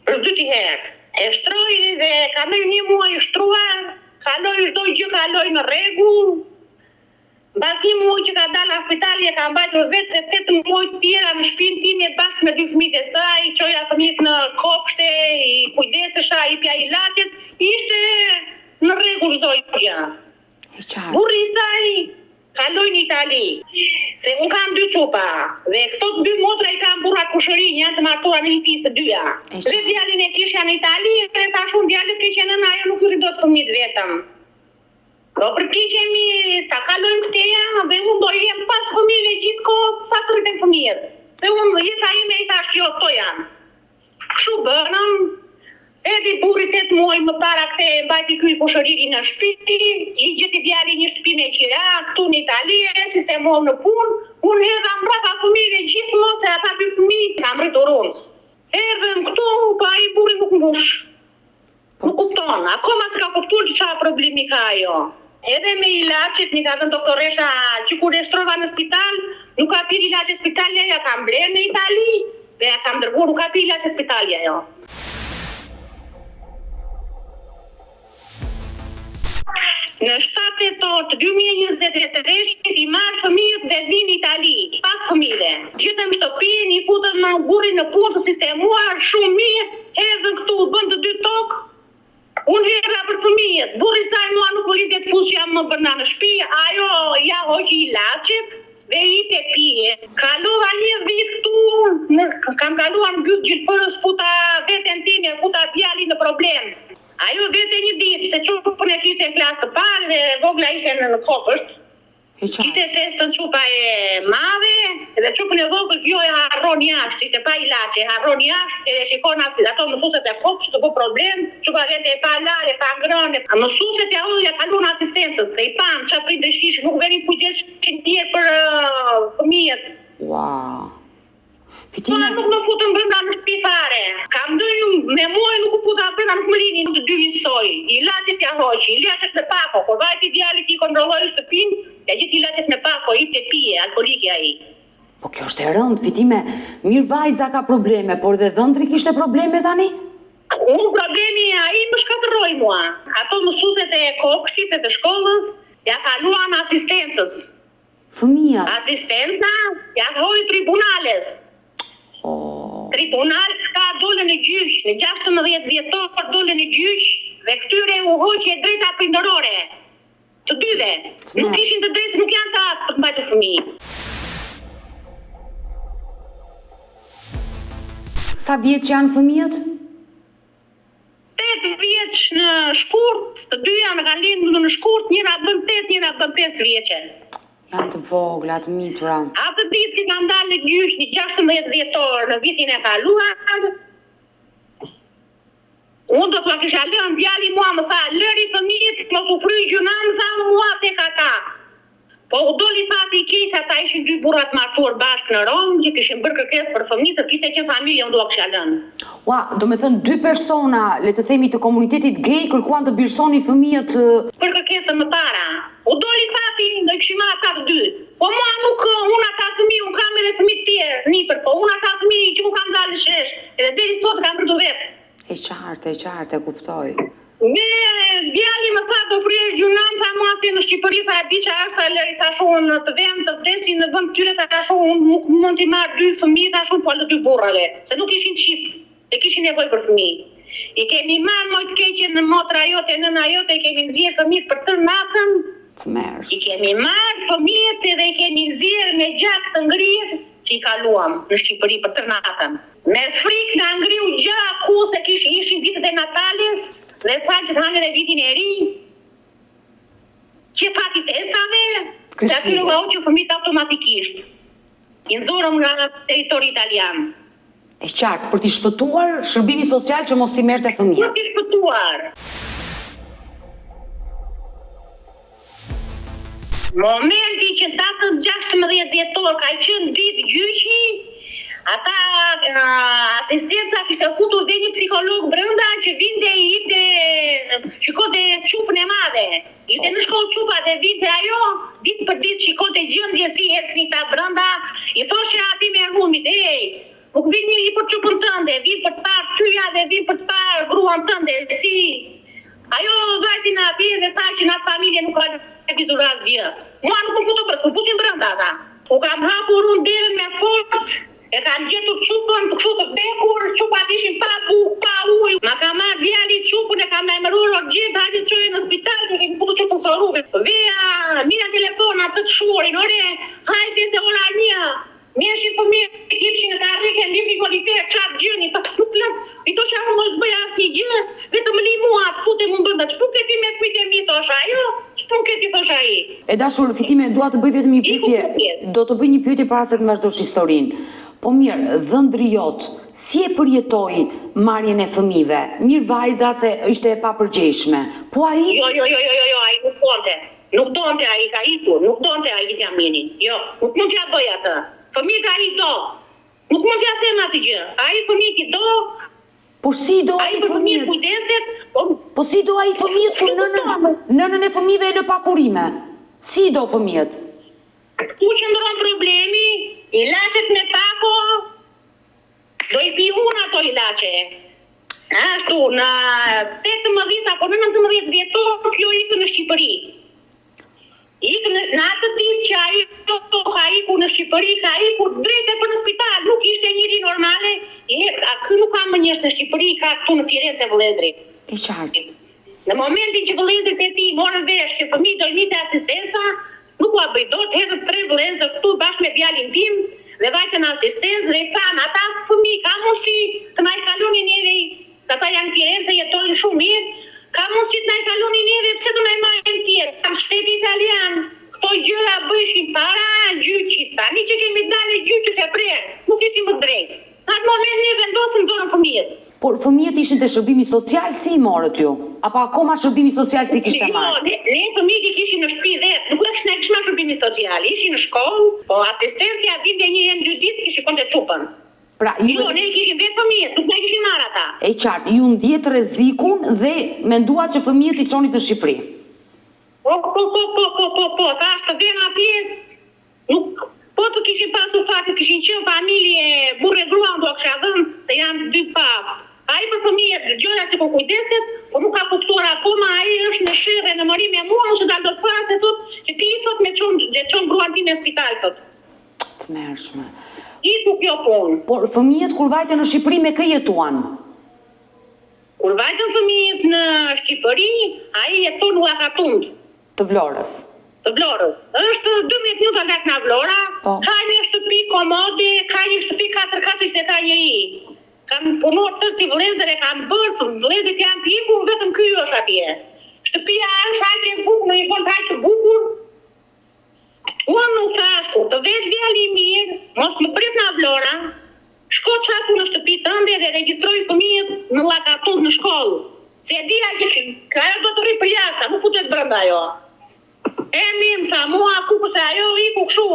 Speaker 3: Për 2 herë. E shtroi dhe ka më një muaj shtruar. Kaloj çdo gjë, kaloj në rregull. Mbas një muaj që ka dalë në spital, e ka mbajtur vetë 8 muaj të tjera në shtëpinë time bashkë me 2 fëmijët e saj, çoja fëmijët në kopshte, i kujdesesha, i pja ilaçet, ishte në rregull çdo gjë. Burri i saj kaloj në Itali, se unë kam 2 çupa, dhe këto 2 motra i kam burrat kushërinj, janë të martuar në një fisë të dyja. Dhe djalin e kishja në Itali, dhe thashun djalit kishja nëna, ajo nuk i do të fëmijët vetëm. Do përpiqemi ta kalojmë këteja, dhe unë do jem pas fëmijëve gjithkohë sa të rriten fëmijët. Se unë jeta ime i thash jo, këto janë. Kështu bënëm, edi burri 8 muaj më para këte mbajti ky kushëriri në shtëpi, i gjeti djali një shtëpi me qira, këtu në Itali, sistemohem në punë, unë hedha mbrapa fëmijëve gjithmonë se ata 2 fëmijë kam rritur unë. Erdhëm këtu, pa ai burri nuk mbush. Nuk kupton, akoma s'ka kuptuar çfarë problemi ka ajo. Edhe me ilaçet, një ka dhënë doktoresha që kur e shtrova në spital, nuk ka pirë ilaçe spitalja, ja kam blerë në Itali, dhe ja kam dërguar, nuk ka pirë ilaçe spitalja jo. Në 7 tetor të 2023 i marrë fëmijët dhe vinë në Itali, pas fëmijëve. Gjithëm shtëpinë, i futëm në burrin në punë të sistemuar, shumë mirë, erdhën këtu, bën të 2 tokë. Unë herra për fëmijët, burri saj mua nuk politet fus që jam më bërna në shtëpi, ajo ja hoqi ilaçet dhe i te pije. Kalova një vit këtu, kam kaluar në byt gjilpërës, futa veten time, futa djalin në problem. Ajo vete një ditë, se çupën e kishte në klasë të parë dhe vogla ishte në kopësht. Kishte testën çupa e madhe, dhe çupën e vogël kjo e harron jashtë, ishte pa ilaçe, harron jashtë, e shikon ato mësueset e kopshtit, të problem, çupa vete e pa larë, pa ngrënë. Mësueset ja kalon asistencës, se i pam çfarë prit dëshish, nuk vënin kujdes çintier për fëmijët.
Speaker 2: Wow.
Speaker 3: Fitime nuk më futën brenda në shtëpi fare. Kam dhënë me muaj nuk u futa brenda, nuk më lini të 2 visoj. Ilaçet ja hoqi, ilaçet në pako, kur vajti djalit i kontrolloi shtëpinë, ja gjithë ilaçet në pako, i te pije, alkolike ai.
Speaker 2: Po kjo është e rëndë, Fitime. Mirë vajza ka probleme, por dhe dhëndri kishte probleme tani?
Speaker 3: Unë problemi ai më shkatërroi mua. Ato mësueset e kopshtit e të shkollës ja kaluan asistencës.
Speaker 2: Fëmijët.
Speaker 3: Asistenca ja hoi tribunales. Tribunal ka dolën e gjyq, në 16 vjetor dolën e gjyq dhe këtyre u hoqe drejta prindërore. Të dyve. Nuk ishin të drejtë, nuk janë të atë për të mbajtur fëmijë.
Speaker 2: Sa vjeç janë fëmijët?
Speaker 3: 8 vjeç në shkurt, të dyja në kanë lindur në shkurt, njëra bën 8, njëra bën 5 vjeçe.
Speaker 2: Janë të vogla, të mitura.
Speaker 3: Atë ditë që kanë dalë në gjyq një 16 vjetor në vitin e kaluar, unë do t'ma kisha lënë djali mua më tha, lëri fëmijët, mos u fry gjuna, më tha mua tek ata. Po u doli fati i keq, ata ishin 2 burra të martuar bashkë në Rom, që kishin bërë kërkesë për fëmijë, se kishte qenë familje, unë do kisha lënë.
Speaker 2: Ua, do me thënë 2 persona, le të themi të komunitetit gay, kërkuan të birësoni fëmijët
Speaker 3: për kërkesën më para. U doli fati, do i kishim marrë ata të 2. Po mua nuk, unë ata fëmijë, unë kam edhe fëmijë të tjerë, nipër, po unë ata fëmijë që mu kam dalë shesh, edhe deri sot kam rritur vetë.
Speaker 2: E qartë, kuptoj.
Speaker 3: Me djali më tha do fryesh gjunam, tha mua si në Shqipëri, tha e di që është lëri, tha shumë në të vend të vdesin në vend tyre, tha shumë unë mund t'i marr 2 fëmijë, tha shumë po të 2 burrave, se nuk ishin çift, e kishin nevojë për fëmijë. I kemi marrë më të keqen në motra jote, nëna jote, i kemi nxjerrë fëmijët për tërë natën.
Speaker 2: Të mersh.
Speaker 3: I kemi marrë fëmijët edhe i kemi nxjerrë me gjak të ngrirë që i kaluam në Shqipëri për tërë natën. Me frikë na ngriu gjaku se ishin vitet e Natales dhe thanë që të hanë edhe vitin e ri. Që fati festave, se aty nga hoqë fëmijët automatikisht. I nxorëm nga territori italian.
Speaker 2: E qartë, për t'i shpëtuar shërbimi social që mos t'i merrte fëmijët.
Speaker 3: Për t'i shpëtuar. Momenti që datën 16 dhjetor ka qenë ditë gjyqi, ata asistenca kishte futur dhe një psikolog brenda që vinte i ishte shikote çupën e madhe. Ishte në shkollë çupa dhe vinte ajo, ditë për ditë shikote gjendje si ecni ta brenda, i thoshe atij me rumit, nuk vin njëri për çupën tënde, vin për të parë tyja dhe vin për të parë gruan tënde, si. Ajo vajti në aty dhe tha që në familje nuk ka televizor asgjë. Mua nuk më futu për putin brenda ata. U kam hapur unë derën me fortë, e kam gjetur çupën të kështu të vdekur, çupat ishin pa bukë, pa ujë. Ma ka marrë djali çupën, e kam emëruar urgjent, hajde çojë në spital, që kemi futur çupën së rrugë. Veja, mira telefon atë të shuarin, ore, hajde se ora 1. Mjeshin fëmijë, hipshin në karrike, livri golifer, qatë gjëni, pa të futlën, i to që ahë mos bëja asnjë gjë, vetëm li mua të fute më bënda, që pun këti me kujtë e mi, thosha ajo, që pun këti thosha i.
Speaker 2: E dashur, Fitime, dua të bëj vetëm një pyetje, do të bëj një pyetje para se të vazhdosh historinë. Po mirë, dhëndri jot, si e përjetoi marrjen e fëmijëve? Mirë vajza se ishte e papërgjeshme. Po ai?
Speaker 3: Jo, ai nuk donte. Nuk donte ai, ka ikur, nuk donte ai që jaminin. Jo, nuk mund t'ja bëj atë. Fëmijët ai do. Nuk mund t'ja them atë gjë. Ai fëmijët i do.
Speaker 2: Po si do ai fëmijët?
Speaker 3: Kujdeset.
Speaker 2: Po si do ai fëmijët kur nënën e fëmijëve e lë pa kurime? Si do fëmijët?
Speaker 3: Ku qëndron problemi? Ilaçet me pako. Do i pi unë ato ilaçe. Ashtu, në 18 apo 19 vjetor, kjo ikë në Shqipëri. Ikë në atë ditë që ajo ka ikur në Shqipëri, ka ikur drejt e për në spital, nuk ishte njëri normale, kë nuk ka më njës në Shqipëri, ka këtu në Firenze vëllezëri.
Speaker 2: E qartë.
Speaker 3: Në momentin që vëllezërit e tij morën vesh që fëmijët do njëte asistenca, nuk ua bëj dot, hedhën 3 vëllezër këtu bashkë me djalin tim dhe vajtën asistencë dhe i thanë, ata fëmijë ka mundësi të na i kalonin neve, ata janë Firenze, jetojnë shumë mirë, ka mundësi të na i kalonin neve, pse do na i marrin tjerë? Kam shteti italian, këto gjëra bëjshin para gjyqit, tani që kemi dalë gjyqit e prerë, nuk ishim më drejtë. Në atë moment ne vendosëm zonën fëmijët.
Speaker 2: Por fëmijët ishin te shërbimi social, si i morët ju? Apo akoma shërbimi social si kishte marrë?
Speaker 3: Jo, ne fëmijët i kishim në shtëpi vetë, nuk kishim marrë shërbimi social, ishin në shkollë, po asistencia vinte 1-2 ditë që shikonte çupën.
Speaker 2: Pra,
Speaker 3: jo, ne kishim vetë fëmijët, nuk ne kishim marrë ata.
Speaker 2: E qartë, ju ndjet rrezikun dhe menduat që fëmijët i çonit në Shqipëri.
Speaker 3: Po, thash të vjen atje, nuk, po të kishin pasur faktë, kishin qenë familje, burrë grua do kisha dhënë, se janë 2 papë. Ai për fëmijët, gjëra që po kujdeset, po nuk ka kuptuar akoma, ai është në shërë dhe në mëri me mua, ose dalë do të para se thot, që ti i thot me çon gruan ti me në spital, thot.
Speaker 2: Të mërshme.
Speaker 3: Iku kjo punë.
Speaker 2: Por fëmijët kur vajte në Shqipëri me kë jetuan?
Speaker 3: Kur vajtën fëmijët në Shqipëri, ai jeton në Llakatund.
Speaker 2: Të Vlorës.
Speaker 3: Të Vlorës. Është 12 minuta nga Vlora, ka një shtëpi komode, ka një shtëpi 4 kace se ka njëri. Kanë punuar të si vëllezër e kanë bërë, vëllezërit janë të ikur, vetëm ky është atje. Shtëpia është aq e bukur, në një vend aq të bukur. Unë nuk thashku, të vesh djali i mirë, mos më prit nga Vlora, shko qaku në shtëpi tënde dhe regjistroj fëmijët në Llakatund në shkollë. Se e dia që ajo do të rri për jashtë, nuk futet brenda ajo. E mirë, tha, mua ku përse ajo iku kështu.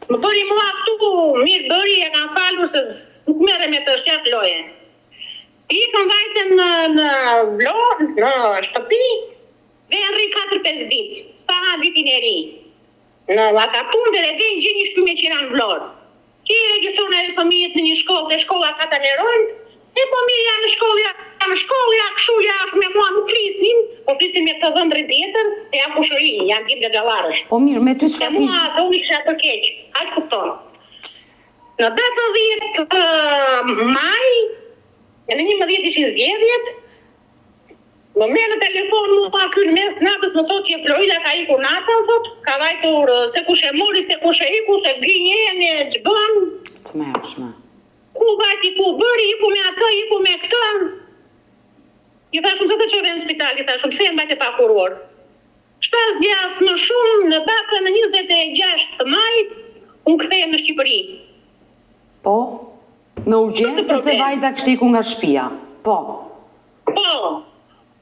Speaker 3: Më bëri mua këtu, mirë bëri, e kanë falur se nuk mere me të shqat loje. I kanë vajtën në Vlorë, në shtëpi, dhe në rri 4-5 ditë, sta vitin e ri. Në Llakatund dhe dhe në gjë një shpime që janë Vlorë. Ki regjistrojnë edhe fëmijët në një shkollë dhe shkolla ka të lerojnë, e po mirë janë në shkollë, këshu jashtë me mua nuk flisnin, po flisin me të dhëndri tjetër, e janë pushërinj, janë gjithë nga gjallarësh.
Speaker 2: Po mirë, me ty
Speaker 3: E
Speaker 2: çfarë
Speaker 3: mua se unë i kisha të keq, aq kupton. Në 10 maj, në 11 ishin zgjedhjet, më merr në telefon mua ky në mes natës më thotë që Florida ka ikur natën, thot, ka vajtur se kush e mori, se kush e iku, se gënjen e ç'bën.
Speaker 2: Të mërshme.
Speaker 3: Ku vajti, ku bëri, iku me atë, iku me këtë. I thashëm se të qove në spital, i thashëm pse e mbajtë e pakuruar. Shtas gjas më shumë në datën 26 maj, unë kthehem në Shqipëri.
Speaker 2: Po? Me urgjencë se vajza kishte ikur nga shtëpia. Po.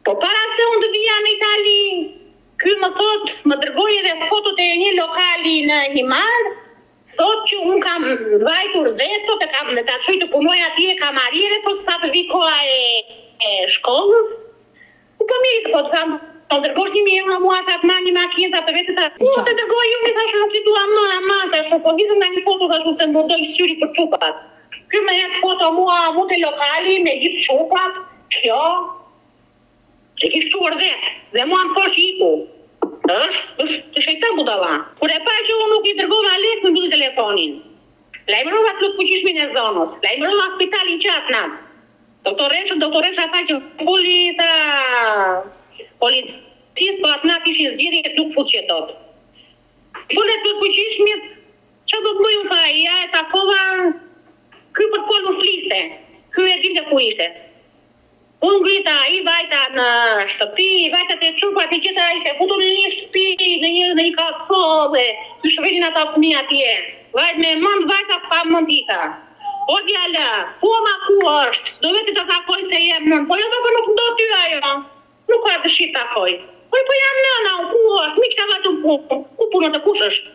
Speaker 3: Po para se unë të vija në Itali, ky më thot, më dërgoi edhe fotot e një lokali në Himar, thot që unë kam vajtur vetë, të ka çoj të punoj atje kamarire, thot sa të vi koha e shkollës. Po mirë, po të kam të dërgosh 1.000 euro mua, ta të marrë një makinë, ta të vetë, ta të dërgoj unë, thashë nuk si dua ma, thashë, po vizëm nga një foto, thashë se më doj syri për qupat. Ky me jetë foto mua, mu të lokali, me gjithë qupat, kjo, e kishë quar dhe mua më thosh iku. është të shejtan budalla. Kur e pa që unë nuk i dërgova lek, më mbylli telefonin. Lajmërova plot fuqishmin e zonës, lajmërova spitalin qatë natë. Doktoresha tha që foli tha policisë, po atë natë ishin zgjedhje nuk fuqe dot. Fole plot fuqishmit, që do të bëju tha, ja e takova, ky për të folë më fliste, ky e dinte ku ishte. Unë ngrita, i vajta në shtëpi, i vajta të qupat, i gjitha i se futur në një shtëpi, në një kasole, të shëverin ata fëmija atje. Vajt me mënd, vajta pa mëndita. O djala, po ma ku është, do veti të takoj se jem nën, po jo do nuk do ty ajo, nuk ka të shqit takoj. Po jam nëna, ku është, mi që ka vajtu punë, ku punë të kush është?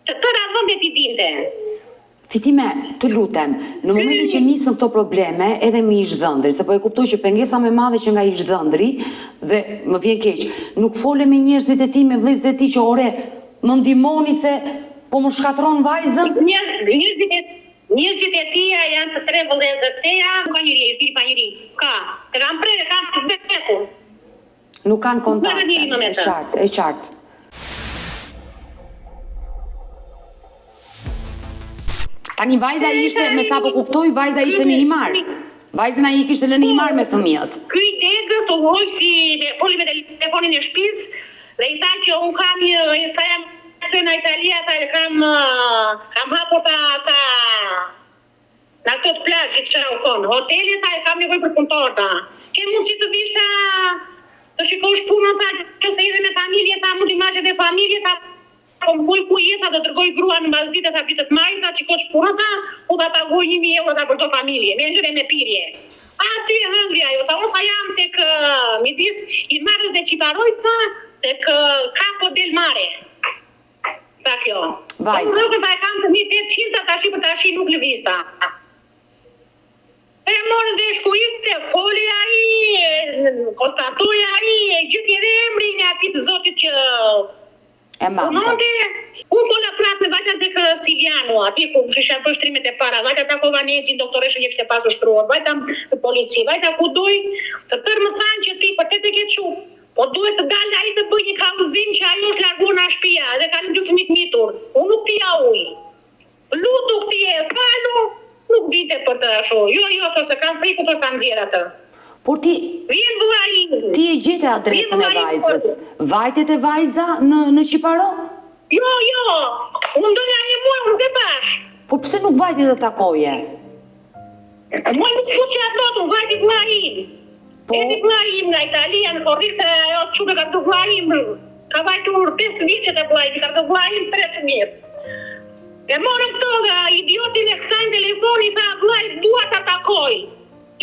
Speaker 3: Të tëra vëndet i dinte.
Speaker 2: Fitime, të lutem, në momentin që nisën këto probleme edhe me ish-dhëndri, se po e kuptoj që pengesa më e madhe që nga ish-dhëndri, dhe më vjen keq, nuk fole me njerëzit e ti, me vëllezërit e ti që ore, më ndihmoni se po më shkatron vajzën?
Speaker 3: Njerëzit e tia janë të 3 vëllezër teja, nuk ka njëri, është pa njëri, s'ka, të kam prerë, kam të vetur.
Speaker 2: Nuk kanë kontakte, e qartë. Tani vajza ishte, me sa po kuptoj, vajza ishte në Himar. Vajzën ai kishte lënë në Himar me fëmijët.
Speaker 3: Ky degës u hoj si foli me telefonin e shtëpis dhe i tha që un kam një sa jam në Italia, kam hapur ta në këtë plazh që u thon. Hoteli tha kam nevojë për punëtor ta. Ke mundësi të vish të shikosh punën ta që se edhe me familje ta mund imazhe dhe familje ta. Po më thuj ku jeta do dërgoj grua në Mazit e ta vitet majtë, ta qikosh punën ta, u ta pagoj 1.000 euro ta për do familje, me njëre me pirje. A, ty e hëngri ajo, ta osa jam tek midis i marës dhe qiparojt ta, tek Campo del Mare. Ta kjo.
Speaker 2: Vajza.
Speaker 3: Po më ta e kam të 1.800 tashi për tashi nuk lëvista. E morën dhe shkuiste, foli ai, konstatoj ai, e gjyti dhe emrin e atit zotit që
Speaker 2: e mante.
Speaker 3: Unë fola prapë me vajta tek Silviano, ati ku kisha për shtrimet e para, vajta takova Negin, doktoreshën që kishte pasur shtruar, vajta në polici, vajta ku doj, të tërë më thanë që ti për te ke qup, po duhet të dalë ai të bëj një kallëzim që ajo është larguar nga shtëpia dhe kanë 2 fëmijë të mitur. Unë për të ashtu. Jo, se kam frikë për të nxjerr atë.
Speaker 2: Por ti
Speaker 3: Vjen vllai im.
Speaker 2: ti e gjete adresën e vajzës. Vajtet e vajza në Qiparo?
Speaker 3: Jo. Unë do një muaj nuk e pash.
Speaker 2: Por pse nuk vajti të takoje?
Speaker 3: Muaj nuk fuqe ato, nuk vajti vllai im.
Speaker 2: Po?
Speaker 3: Edi vllai im nga Italia, në korrik se ajo çume ka të vllai im. Ka vajtur 5 vjeqet e vllai, ka të vllai im 3 fëmijë. E morëm këto nga idiotin e kësaj në telefoni, tha vllai dua ta takoj.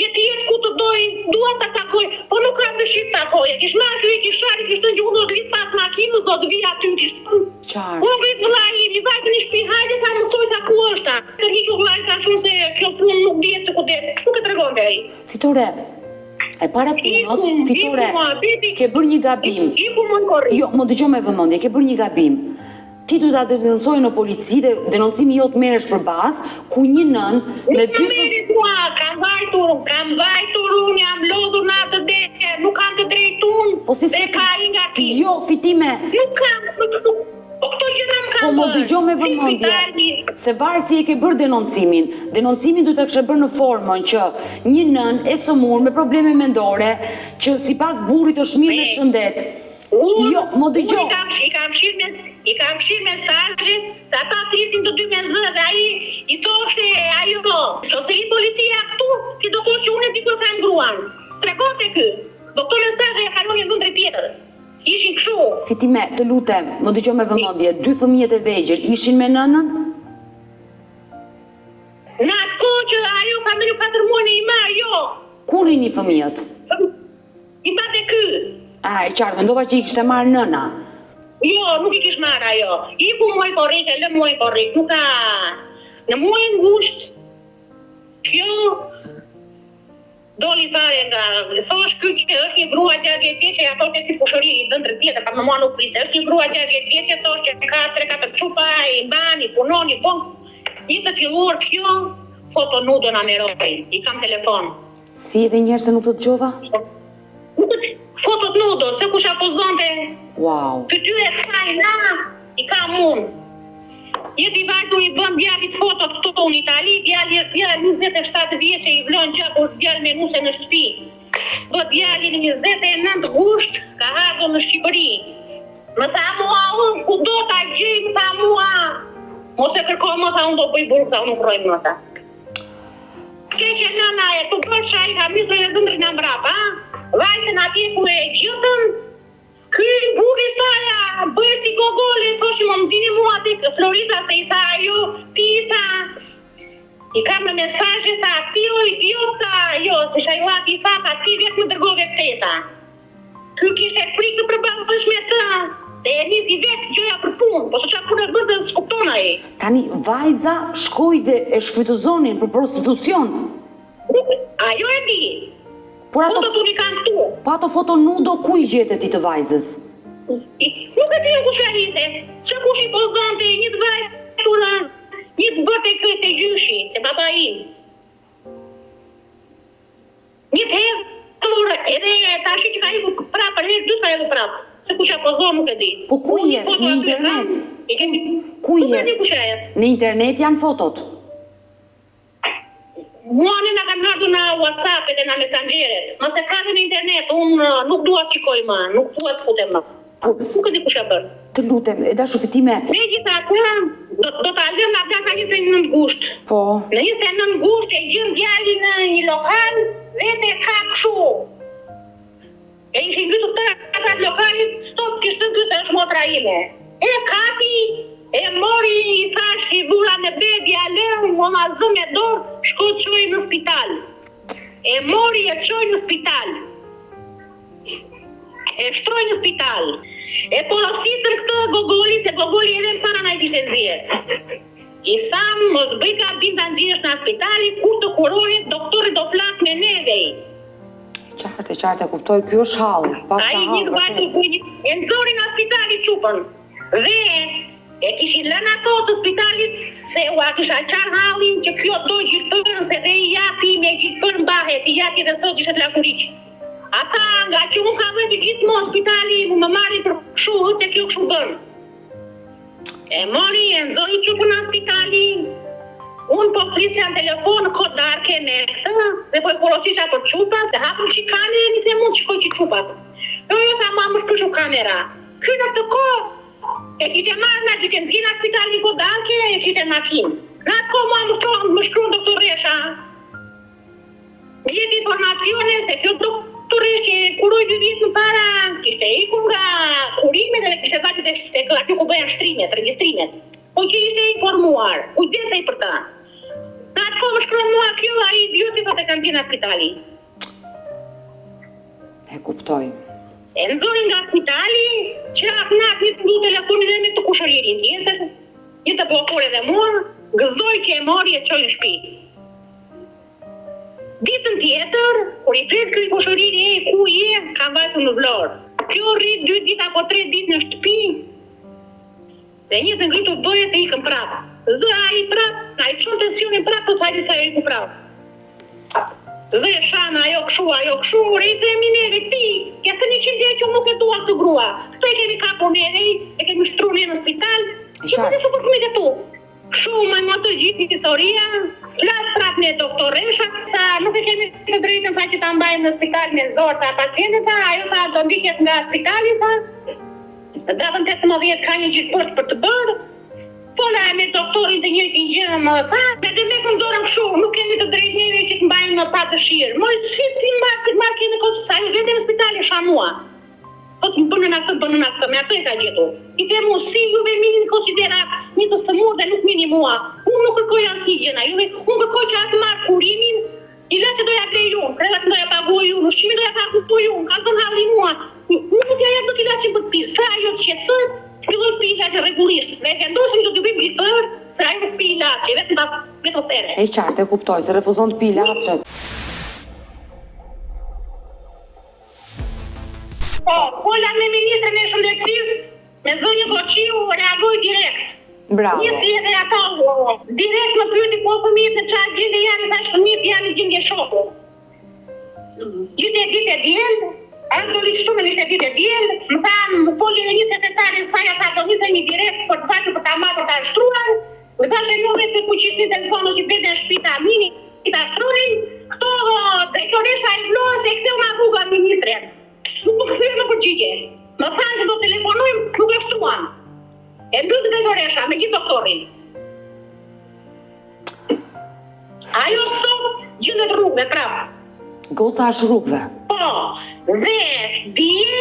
Speaker 3: Le të jetë ku të doj, dua ta takoj, po nuk kam dëshirë të takoj. Kish marrë ky kishari, kishte thënë që unë do të vit pas makinës, do të vi aty kishte.
Speaker 2: Qartë.
Speaker 3: Unë vrit vllai im, i vajtë në shtëpi, hajde ta mësoj sa ku është. Të hiqu vllai ka shumë se kjo punë nuk dihet se ku det. Nuk e tregonte ai.
Speaker 2: Fitore, e para punës, Fitore, ke bërë një gabim.
Speaker 3: Iku më në korrik.
Speaker 2: Jo, më dëgjoj me vëmendje, ke bërë një gabim. Ti duhet ta denoncoj në polici dhe denoncimi jot merresh për bazë ku një nën me dy
Speaker 3: Kam vajtur unë, jam lodhur në atë deke, nuk kam të drejtë unë,
Speaker 2: Po si
Speaker 3: dhe ka i nga ti.
Speaker 2: Jo, Fitime.
Speaker 3: Nuk kam, po këto gjëra më kam
Speaker 2: Po më dëgjoj me vëmendje. Se varë si e ke bërë denoncimin. Denoncimin duhet ta kishe bërë në formën që një nën e sëmur me probleme mendore, që sipas burrit është mirë me shëndet. Jo, më dëgjoj.
Speaker 3: I kam shirë mesazhet, se ata flisin të dy me zë dhe ai i thoshte ajo, nëse i policia këtu, ti do thosh që unë e di ku e kam gruan. Stregote ky. Do këto mesazhe e kalon një dhëndre tjetër. Ishin kështu.
Speaker 2: Fitime, të lutem, më dëgjoj me vëmendje. Dy fëmijët e vegjël ishin me nënën?
Speaker 3: Në atë kohë që ajo ka ndërju 4 muaj në i marë, jo.
Speaker 2: Kur rini fëmijët?
Speaker 3: I bate ky.
Speaker 2: A, e qartë, mendova që i kishte marrë nëna.
Speaker 3: Jo, nuk i kish marrë ajo. Iku muaj korrik, e lë muaj korrik. Nuk ka... Në muaj ngusht, kjo... Doli fare nga... Thosh ky që është një grua 60 vjeqe, ato që si pushëri i dëndër tjetër, pa më mua nuk frise. Është një grua 60 vjeqe, thosh që ka 3-4 qupa, i mban, i punon, i bon. Një të filluar kjo, foto nudo në meroj. I kam telefon.
Speaker 2: Si edhe njerë se nuk të dëgjova?
Speaker 3: Fotot nudo, se kusha pozonte.
Speaker 2: Wow.
Speaker 3: Fytyre e kësaj na, i kam unë. Jeti vajtu i bën djalit fotot këto në Itali, djali 27 vjeqe i vlon gjaku djali me nuse në shtëpi. Bë djali në 29 gusht, ka ardhur në Shqipëri. Më tha mua unë, ku do ta gjej, më tha mua. Mos e kërkoj, më tha unë do bëj burg, sa unë nuk rojmë nësa. Keqe nëna e, tu bërsha i ka misër e dëndrin në mbrapa, vajtën atje ku e gjëtën, ky burri saja, bëjë si gogole, thoshë më mëzini mua aty Florida, se i tha ajo, ti i tha, i kam në mesazhe, tha, ti o idiota, jo, se shajua ti tha, ti vetë më dërgove këteta. Ky kishte frikë për bashkë me të, se e nisi vetë gjoja për punë, po që punë e bërë dhe skuptona e.
Speaker 2: Tani, vajza shkoj dhe e shfrytëzonin për prostitucion.
Speaker 3: Ajo e di.
Speaker 2: Por ato
Speaker 3: fotot unë i kam këtu.
Speaker 2: Po ato foto nudo ku i gjetet ti të vajzës?
Speaker 3: Nuk e di kush e rrite. Që kush i pozonte, një të vajtur, një të bërte këtë gjyshi, te baba im. Një të hedhur, edhe tashi që ka iku prapë, herë dy ka edhe prapë. Se kush e pozon nuk e di.
Speaker 2: Po ku i jetë? Në internet? Ku i jetë? Në internet janë fotot?
Speaker 3: Muane nga kanë ardhur në WhatsApp-et e në messengjeret. Mëse ka dhe në internet, unë nuk dua të qikoj më, nuk dua të futem më. Nuk e di kush e bërë.
Speaker 2: Të lutem, e dashu Fitime.
Speaker 3: Megjithatë, do ta lëm atë ka 29 gusht.
Speaker 2: Po.
Speaker 3: Në 29 gusht e gjën djalin në një lokal, vete ka kështu. E ishin ngritur të atat lokalit, stop kishtë ky se është motra ime. E kapi, e mori i thash i vura në bedja lëm, më ma zë me dorë, shko të qoj në spital. E mori e qoj në spital. E shtroj në spital. E porositër këtë gogoli, se gogoli edhe më para na i kishte nxjerr. I tham, mos bëj gabim ta nxjerrësh në spitali, kur të kurohet, doktori do flas me neve.
Speaker 2: Qartë, kuptoj, kjo është hall.
Speaker 3: Ai një vajtë e nxori në spitali çupën. Dhe e kishin lënë ato të spitalit se ua kisha qarë hallin që kjo do gjithërën se dhe i jati me gjithërën mbahet, i jati dhe sot ishet lakuriq. Ata nga që unë ka vëjtë gjithmonë spitali më marri për këshu, që kjo këshu bërë. E mori, e nëzori qupën në spitali, Unë po flisja në telefon kod darke në këtë, dhe po e porosisha për qupat, dhe hapëm që kamere, një se mund qikoj që qupat. Jo tha mamë shpëshu kamera. Ky në të kohë, e kite marrë nga kite nëzina spitali kod darke, e kite në makinë. Në atë kohë më shkruan doktoresha. Me jetë informacione se kjo doktoresh që kuroj 2 vjetë më para, kishte iku nga kurime dhe kishte vajtë e aty ku bëjan shtrimet, regjistrimet. Po që ishte informuar, kujdesej për ta. Në atë kohë më shkruan mua kjo, a i idioti thotë e kanë qenë në spitali.
Speaker 2: E kuptoj.
Speaker 3: E nëzorin nga spitali, që atë natë një të ndu telefonin dhe me të kushëririn tjetër, një të blokore dhe mua, gëzoj që e mori e qoj në shpi. Ditën tjetër, kur i pret këj kushëriri e ku je, ka vajtu në Vlorë. Kjo rrit 2 ditë apo 3 ditë në shtëpi, dhe një të ngritur bëjet e ikën prapë. Zë a i prapë, a i qënë tensionin prapë, të thajti sa jo i ku prapë. Zë e shana, ajo këshu, rejtë e mineve ti, kja të 100 dhe që nuk e dua të grua. Këto e kemi kapur neve, e kemi shtru në spital, që përde su për këmit e tu. Këshu më më të gjithë historia, flas prapë në doktoreshat, sa nuk e kemi të drejtën sa që ta mbajmë në spital me zorë ta pacientet, ajo sa do ndihet nga spitali, Dravën 18 ka një gjithë për të bërë, pola me doktorin të njëjtin gjë më tha, dhe me këndorën këshu, nuk kemi të drejtë neve që të mbajmë në pa dëshirë. Moj, si ti marrë kemi kosë, sa ju vete në spitali sha mua. Thot, më bënën atë, me atë e ka gjithu. I te mu, si juve mini në konsiderat një të sëmur dhe nuk mini mua. Unë nuk kërkoj asnjë gjëna, unë kërkoj që atë marrë kurimin, i le që doja blej unë, krevat doja paguaj unë, ushqimi doja paguaj unë, ka zënë halli mua. Nuk ja jep nuk i laqim për të pirë, sa ajo të qetësojt, filloj për i laqe regullisht, dhe vendosim të bëjmë gjithër, sa ajo për i laqe, vetë opere.
Speaker 2: E qartë, e kuptoj, se refuzon të pi laqet.
Speaker 3: Po, pola me ministrën e shëndetësisë, me zënjë Koqiu, reagoj direkt.
Speaker 2: Bravo.
Speaker 3: Njësi edhe ata, direkt më pyeti po fëmijët në çfarë gjendje janë, thash fëmijët janë në gjendje shoku. Ishte ditë e diel, ishte ditë e diel, më thanë, më folin e një sekretari, sa ja tha do nisemi direkt për të vajtë për ta marrë për ta shtruar, më thash e njove të fuqisnin të zonë që vete në shpita mini, i ta shtrurin, këto drejtoresha e Vlorës e ktheu nga rruga ministren. Nuk më ktheu në përgjigje. Më thanë që do telefonojmë, nuk e shtruan. E mbyllë drejtoresha me gjithë doktorin. Ajo sot gjëndet rrugëve prapë.
Speaker 2: Goca është rrugëve.
Speaker 3: Po, dhe dje,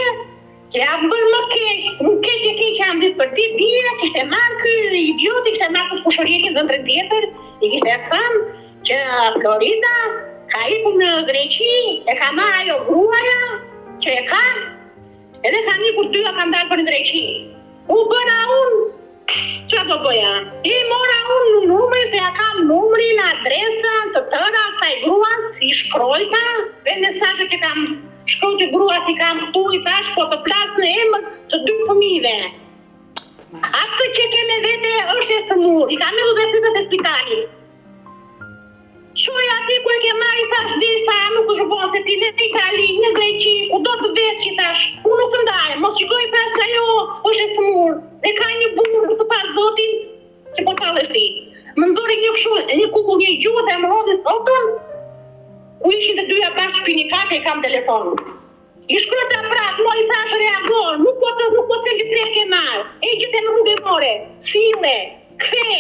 Speaker 3: që ja bërë më keq, më keq që jam ditë për ti, dje, kishte marrë kë idioti, kishte marrë këtë kushëririn dhe ndër tjetër, i kishte thënë që Florida ka iku në Greqi, e ka marrë ajo gruaja, që e ka, edhe ka një kur dyja ka ndalë për në Greqi. U bëra unë, që do bëja? I mora unë në numri, se ja kam numrin, adresën, të tëra, saj gruan, si shkrojta, dhe mesazhet që kam shkrojt të grua si kam këtu, i thash, po të plas në emër të 2 fëmijëve. Atë që ke me vete është e sëmur, i kam edhe dhe pyetët e spitalit. Qoj ati ku e ke marrë, i thash, disa nuk është bon, se ti në Itali, në Greqi, ku do të vetë që i thash, unë nuk të ndaj, mos qikoj i thash, ajo është e sëmur, dhe ka një burë të pas zotin, që po talësh ti. Më nëzori një këshu, një kukull një gjuhë dhe më rodhin otën, u ishin të dyja bashkë pini kake, i kam telefonin. I shkruta prapë, mo i thash reagor, nuk po të gjithse e ke marrë, e gjithë e më rrugë e more, sile, kfe.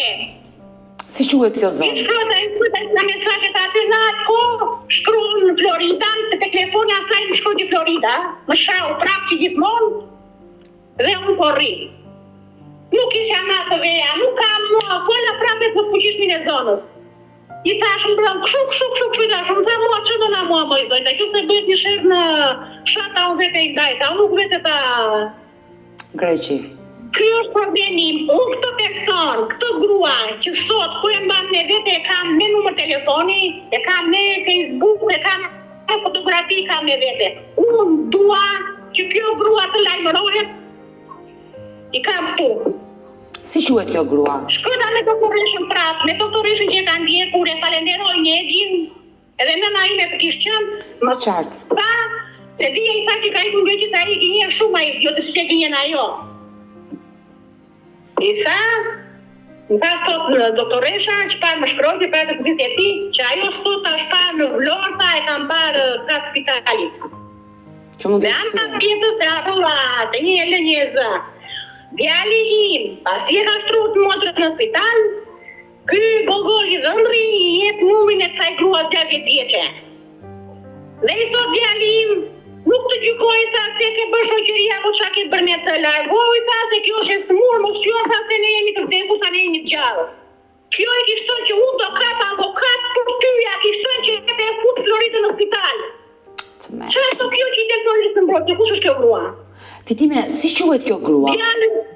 Speaker 2: Si quhet kjo zonë?
Speaker 3: I shkruta në mesazhet aty në atë kohë, shkruan në Florida, të telefoni asaj më shkruajti Florida, më shau prapë si gjithmonë, dhe unë po rri. Nuk isha ma të veja, nuk kam mua, fola prapë për fuqishmin e zonës. I thash më brëm, këshu, i thash, më tha mua, që do na mua më i dojta, kjo se bëjt një shërë në shata unë vete i dajta, unë nuk vete ta...
Speaker 2: Greqi.
Speaker 3: Kjo është problemim, unë këtë person, këtë grua, që sot, ku e mban me vete, e kam me numër telefoni, e kam me Facebook, e kam me fotografi, kam me vete. Unë dua që kjo grua të lajmërohet, i kam këtu.
Speaker 2: Si quhet kjo grua?
Speaker 3: Shkruta me doktoreshën prapë, me doktoreshën që e ka ndje, kur e falenderoj Nexhin, edhe nëna ime të kishë qënë,
Speaker 2: Më qartë.
Speaker 3: Pa, se dhja i thash që ka i këngë që sa i gjenje shumë a idiotë, si që gjenjen ajo. I tha, Më ka sot në doktoresha që pa më shkrojtë për të këtës e ti, që ajo sot është parë në Vlorë, ta e kam parë katë spitalit. Dhe anë ka pjetës e arrua, se një e lënjezë. Djali im, pas i ka shtruar të motrët në spital, ky gogoli dhëndri i jep numrin e kësaj gruas 60 vjeçe. Dhe i thot djali im, nuk të gjykoj tha se ke bërë shoqëria apo çka ke bërë me të largoj tha se kjo është e smur, mos qoftë tha se ne jemi të vdekur, tha ne jemi të gjallë. Kjo e kishton që unë do kap avokat për ty, ja kishton që e fut Floritën në spital. Çfarë do kjo që i del Floritën në mbrojtje, kush është kjo grua?
Speaker 2: Fitime, si quhet kjo grua?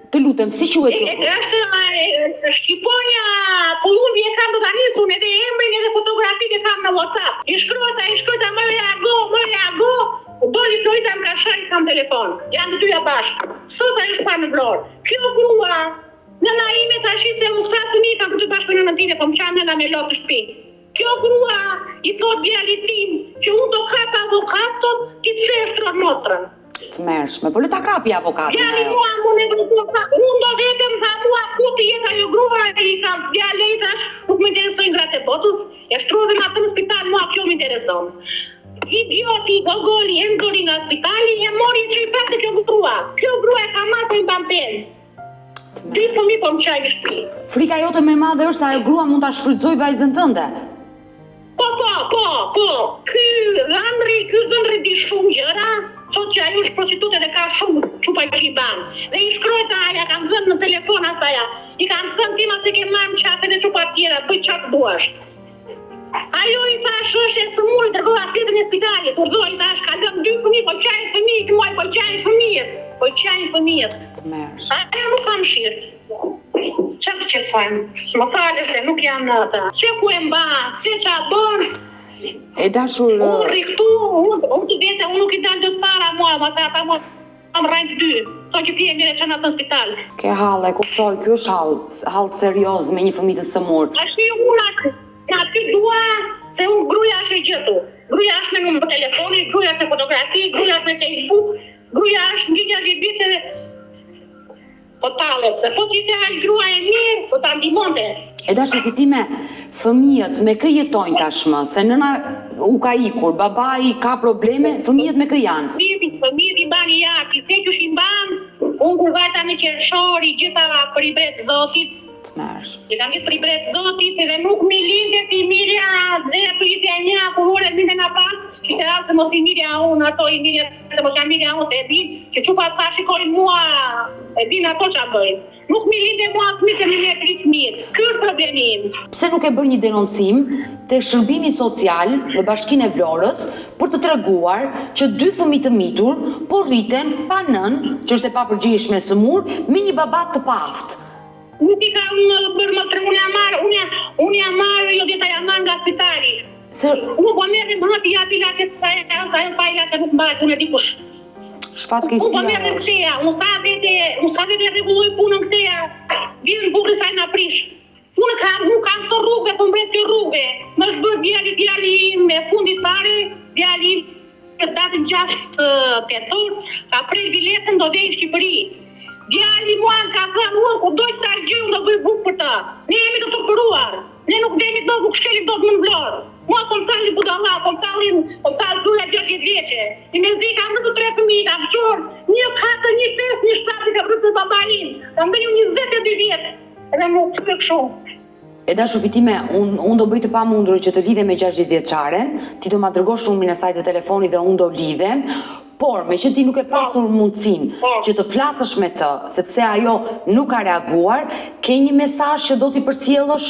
Speaker 2: Të lutem, si quhet kjo grua?
Speaker 3: Është Shqiponja, po unë e kam do ta nisun edhe emrin edhe fotografitë e kam në WhatsApp. I shkruajta më reago. Doli Florita më ka shajt kam telefon. Janë të dyja bashkë. Sot ajo është pa në Vlorë. Kjo grua, nëna ime tash se u tha fëmijë kam këtu bashkë me nënën time, po më qanë nëna me lot në shtëpi. Kjo grua i thot djalit tim që unë do kap avokatot, ti pse e shtron motrën.
Speaker 2: Të mërshme, po le ta kapi avokatin ajo.
Speaker 3: Djali mua unë do vetëm tha mua ku të jetë ajo grua i kam djali tash nuk më interesojnë gratë e botës. E shtrova me atë në spital, mua kjo më intereson. Idioti gogoli Enzori nga spitali e mori që i pakte kjo grua. Kjo grua e ka marrë po i mban pen. Dy fëmijë po më qaj në shtëpi.
Speaker 2: Frika jote më e madhe është se ajo grua mund ta shfrytëzoj vajzën tënde.
Speaker 3: Po. Ky dhëndri di shumë gjëra, thot që ajo është prostitute dhe ka shumë çupa që i ban. Dhe i shkrojta aja, kam dhënë në telefon asaja. I kam thënë tima se ke marrë qafën e çupa tjera, bëj çfarë duash. Ajo i thash është e sëmur, dërgova fletën e spitalit, urdhoi i thash ka lënë 2 fëmijë, po qajnë fëmijët, muaj po qajnë fëmijët.
Speaker 2: Të mërsh.
Speaker 3: Ajo nuk kam shirë. Çfarë që fajmë? Më fale se nuk janë ata. Se ku e mba, se qa bën.
Speaker 2: E dashur...
Speaker 3: Unë riktu, unë të vete, unë nuk i dalë dës para mua, ma se ata mua kam rajnë të 2. Thonë që ti e mire që në atë në spital.
Speaker 2: Ke hall, e kuptoj, kjo është hall serioz me një fëmijë të sëmur.
Speaker 3: Ashtu unë aty dua se unë gruja është e gjëtu. Gruja është me numër telefoni, gruja është me fotografi, gruja është me Facebook, gruja është një 60 vjeçe. Po tallet, se po t'ishte aq grua e mirë, po ta ndihmonte.
Speaker 2: E dashur Fitime, fëmijët me kë jetojnë tashmë? Se nëna u ka ikur, babai ka probleme, fëmijët me kë janë?
Speaker 3: Fëmijët i bani jaki, se që shi mban, unë kur vajta në qershor, i gjitha për i bretë Zotit.
Speaker 2: Të mërsh.
Speaker 3: I kam gjithë për i bretë Zotit, edhe nuk mi lindet i mirja dhe të i të një, ku ure minde nga pas, kishte alë se mos i mirja unë, ato i mirja, se mos jam mirja unë, se e din, që qupa të shikojnë mua, e din ato që a bëjnë. Nuk mi linde mua të mirë, se mi me prit mirë. Ky është problemi im.
Speaker 2: Pse nuk e bërë një denoncim te shërbimi social në Bashkinë e Vlorës për të treguar që 2 fëmijë të mitur po rriten pa nën, që është e papërgjeshme e sëmur, me një baba të paftë.
Speaker 3: Nuk i kam bërë më tre, unë jam marrë, jo djeta jam marrë nga spitali. Unë po merë më hati japi ilaqet sa ajo pa ilaqet nuk mbajt, unë e di kush.
Speaker 2: Shfat kesia
Speaker 3: unë po merë në këteja, unë sa vete regulloj punën këteja, vjen bukri sa i në prish. Unë kam të rrugë, po mbret të rrugë. Më është bërë djali im me fundi fare, djali im e datën 6 tetor, ka prej biletën do vej në Shqipëri. Djali mua ka thënë unë ku dojtë të argjë, unë do bëj bukë për ta. Ne jemi të përruar. Ne nuk vemi do bukë shkelit do të më në Vlorë. Mua po më thalli budalla, po më thalli gruja 60 vjeçe. I me zi kam rëtë 3 fëmijë, kam qurë, 1 4, 1 5, 1 7, ka rëtë babain. Kam bënju 22 vjetë. Edhe nuk të këshu.
Speaker 2: E dashur Fitime, unë do bëj të pamundur që të lidhem me 60 vjeçaren, ti do ma dërgosh numrin e saj të telefonit dhe unë do lidhem, por me që ti nuk e pasur mundësinë që të flasësh me të, sepse ajo nuk ka reaguar, ke një mesazh që do t'i përcjellësh?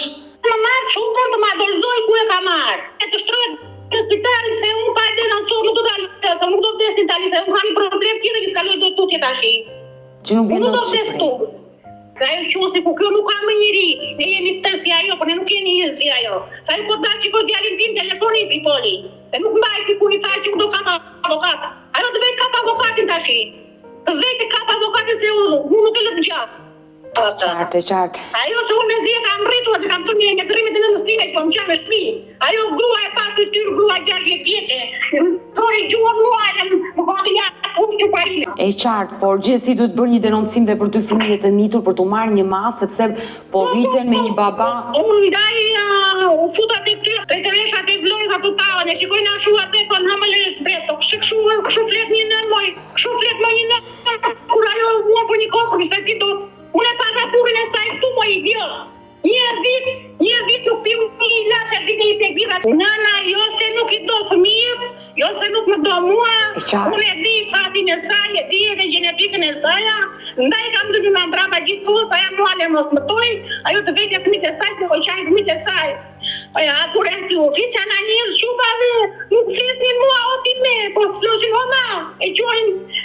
Speaker 3: Më marrë çupën të ma dorëzoj ku e ka marrë. E të shtrohet në spital se unë pa e denoncur, nuk do t'alë, se nuk do t'desin t'ali, se unë kam një problem tjere që s'kaloj do t'utje tashi.
Speaker 2: Që nuk vjen
Speaker 3: do
Speaker 2: të Shqipëri.
Speaker 3: Ka e qësi ku kjo nuk ka më njëri, ne jemi të tërë si ajo, por ne nuk jeni një si ajo. Sa ju po të që po djalin tim telefoni i poli. E nuk mbaj që ku një thaj që do kap avokat. Ajo të vejt kap avokatin tashi. Të vejt kap avokatin se unë nuk e lë të gjatë.
Speaker 2: Qartë.
Speaker 3: Ajo që unë me zi e kam rritur, që kam të një me dërimit e në nësime, që më qanë me shpi. Ajo grua e pas të tyrë, grua 60 vjeçe. Thori gjuhën mua, më gati jatë, kush që pa ile.
Speaker 2: E qartë, por gjithsesi duhet bërë një denoncim dhe për dy fëmijët e mitur për t'u marrë një masë, sepse po rriten me një baba.
Speaker 3: Unë ndaj futat e këtyre, drejtoreshat e vlojnë ato tallën, e shikojnë ashtu atë po në më lejë vetë. Kështu flet një nën moj, kështu flet më një nën. Kur ajo mua për një kohë, se ti do unë e paga purin e saj këtu moj idiot. Një vit nuk piu një ilaç, ditë i tek vira. Nana jose nuk i do fëmijët, jose nuk më do mua. Unë e di fatin e saj, e di edhe gjenetikën e saj. Ndaj kam të një nëmbrapa gjithë fusë, aja mua le mos më toj, ajo të vetja fëmijët e saj, të hoqaj fëmijët e saj. Aja, kur e të oficja në njërë, shupave, nuk flisnin mua oti me, po s'loshin oma, e qojnë.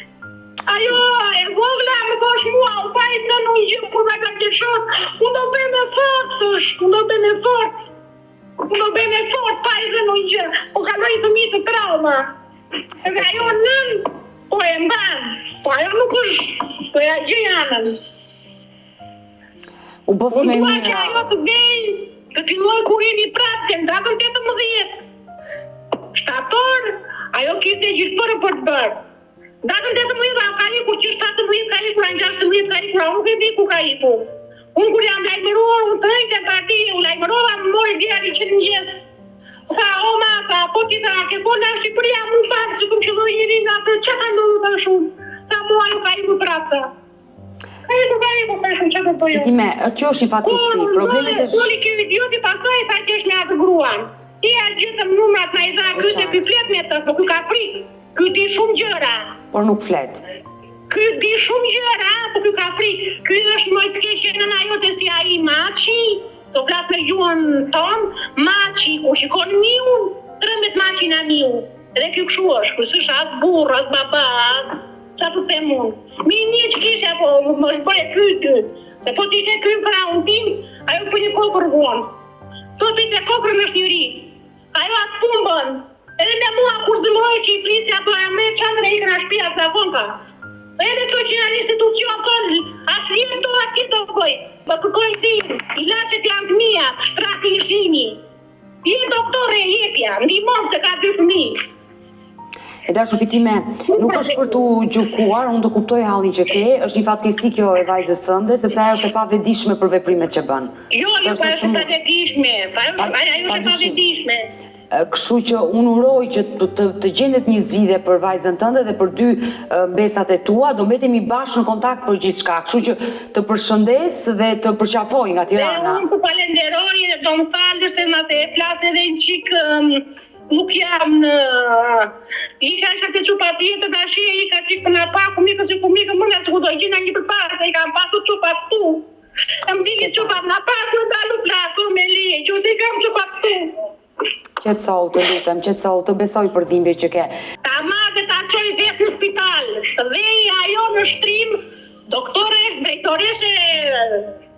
Speaker 3: Ajo, e vogla më thosh mua, u pajt në në gjë, kur me ka të shok, unë do bëj me fort, thosh, unë do bëj me fort, pajt në gjë, po kaloj fëmijë të trauma. Edhe ajo nën, po e mban, po ajo nuk është, po e gjë janën.
Speaker 2: U bëft me
Speaker 3: Unë dua që
Speaker 2: mira.
Speaker 3: ajo të vej, të filloj kurimi prapë, se në datën 18. Shtator, ajo kishte gjithë për të bërë. Datën 18 ka iku, që 17 ka iku, 16 ka iku, nuk e di ku ka iku. Unë kur jam lajmëruar, unë të rejtë e partije, unë lajmërova, më mori djali që në njësë. Tha, oma, tha, po ti tha, ke po në Shqipëria, më fakë, që këmë qëlloj njëri nga për që ka ndodhë të shumë. Tha, mua nuk ka iku prapë, tha. Ka iku, që ka të jo.
Speaker 2: Fitime, kjo është një fatkeqësi, problemet e
Speaker 3: Doli kjo idioti pasaj, tha që është me atë gruan. I a gjithëm numrat na i dha, këtë e flet me të, po ka frikë. Ky di shumë gjëra.
Speaker 2: por nuk flet.
Speaker 3: Ky di shumë gjëra, po ky ka frikë. Ky është më i keq nëna jote si ai Maçi. Do flas me gjuhën tonë, Maçi, ku shikon miun, 13 Maçi na miu. Edhe ky kështu është, kur s'është as burr, as baba, as çfarë të them unë. Mi një që kishe, po më shbëre ty. Se po ti ke ky krahun tim, ajo për një kokër vuan. Po ti te kokrën është njëri. Ajo atë pumbën. Edhe me mua kur zëmëroj që i flisi ato e me qandre i këna shpia të zakonka. Edhe këto që janë institucion tonë, atë vjetë to atë të bëj. Më kërkoj ti, ilacet janë të mija, shtraki i shimi. Je doktore e jepja, ndihmon se ka 2 fëmijë.
Speaker 2: E dashur Fitime, nuk është për t'u gjukuar, unë të kuptoj hallin që ke, është një fatkeqësi kjo e vajzës tënde, sepse ajo është e pavetëdijshme për veprimet që bën.
Speaker 3: Jo, ajo është e pavetëdijshme, ajo është e pavetëdijshme.
Speaker 2: Kështu që unë uroj që të gjendet një zgjidhje për vajzën tënde dhe për 2 mbesat e tua, do mbetemi bashkë në kontakt për gjithçka. Kështu që të përshëndes dhe të përqafoj nga Tirana.
Speaker 3: Unë të falenderoj dhe do më falë se mase e flasë edhe në qikë nuk jam në... Isha të qupa tjetë të ashie, i ka qikë për në pa, kumikë më nga që ku do i gjina një për pasë, i kam pasu qupa tu. Kam digi qupa në pa, ku dalu flasu me li, që si kam qupa tu.
Speaker 2: Qetësohu, të lutem, qetësohu, të besoj për dhimbje që ke.
Speaker 3: Ta madhe ta qoj vetë në spital, dhe ajo në shtrim, doktore, drejtoreshe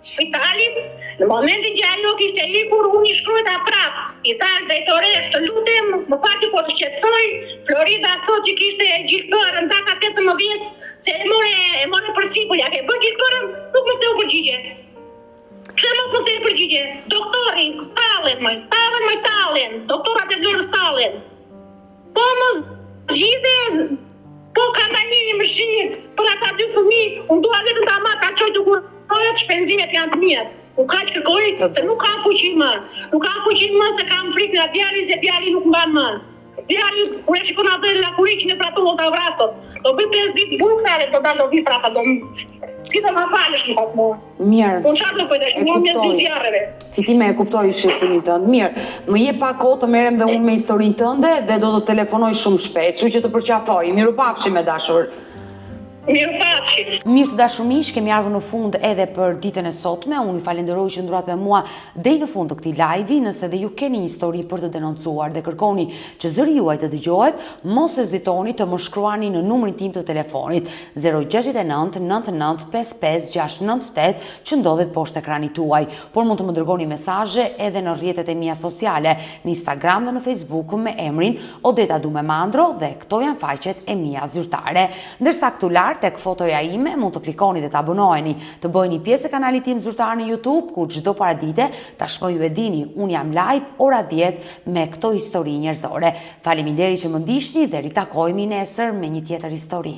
Speaker 3: spitalit, në momentin që ajo kishte ikur, unë i shkruajta prapë. I thash drejtoresh, të lutem, më fati po të shqetësoj, Florida sot që kishte gjilpërën, data 18, se e more për sipër, ja ke bërë gjilpërën, nuk më të u përgjigje. Pse nuk më të u përgjigje? Doktori, talen, doktorat e vlorës talen. Po më zgjidhe, po ka ta një më shirë për ata 2 fëmijë, unë dua vetëm ta marr ta çoj të kurojë, shpenzimet janë të mia. Nuk ka që kërkoj, se nuk kam fuqi më. Nuk kam fuqi më se kam frikë nga djali, se djali nuk mban më. Djali, kur e shikon atë la kuriq në pratullon të vrastot. Do bëj 5 ditë burkare, do dalë do vi prapa, do Kita ma falësh në pak mua.
Speaker 2: Mirë.
Speaker 3: Unë qatë në pëjtë, një mjë të zjarëve.
Speaker 2: Fitime, e kuptoj shqetësimin tënd. Mirë, më jep pak kohë të merrem dhe unë me historinë tënde dhe do të telefonoj shumë shpejt, kështu që të përqafoj. Mirupafshim me dashur.
Speaker 3: Mirupafshim.
Speaker 2: Mirë të dashur miq, kemi ardhur në fund edhe për ditën e sotme. Unë ju falenderoj që ndruat me mua deri në fund të këtij live-i. Nëse dhe ju keni një histori për të denoncuar dhe kërkoni që zëri juaj të dëgjohet, mos hezitoni të më shkruani në numrin tim të telefonit 069 99 55 698 që ndodhet poshtë ekranit tuaj. Por mund të më dërgoni mesazhe edhe në rrjetet e mia sociale, në Instagram dhe në Facebook me emrin Odeta Dume Mandro dhe këto janë faqet e mia zyrtare. Ndërsa këtu lart lart tek fotoja ime, mund të klikoni dhe të abonoheni, të bëjni pjesë e kanalit tim zyrtar në YouTube, ku çdo paradite tashmë ju e dini, un jam live ora 10 me këto histori njerëzore. Faleminderit që më ndiqni dhe ritakohemi nesër me një tjetër histori.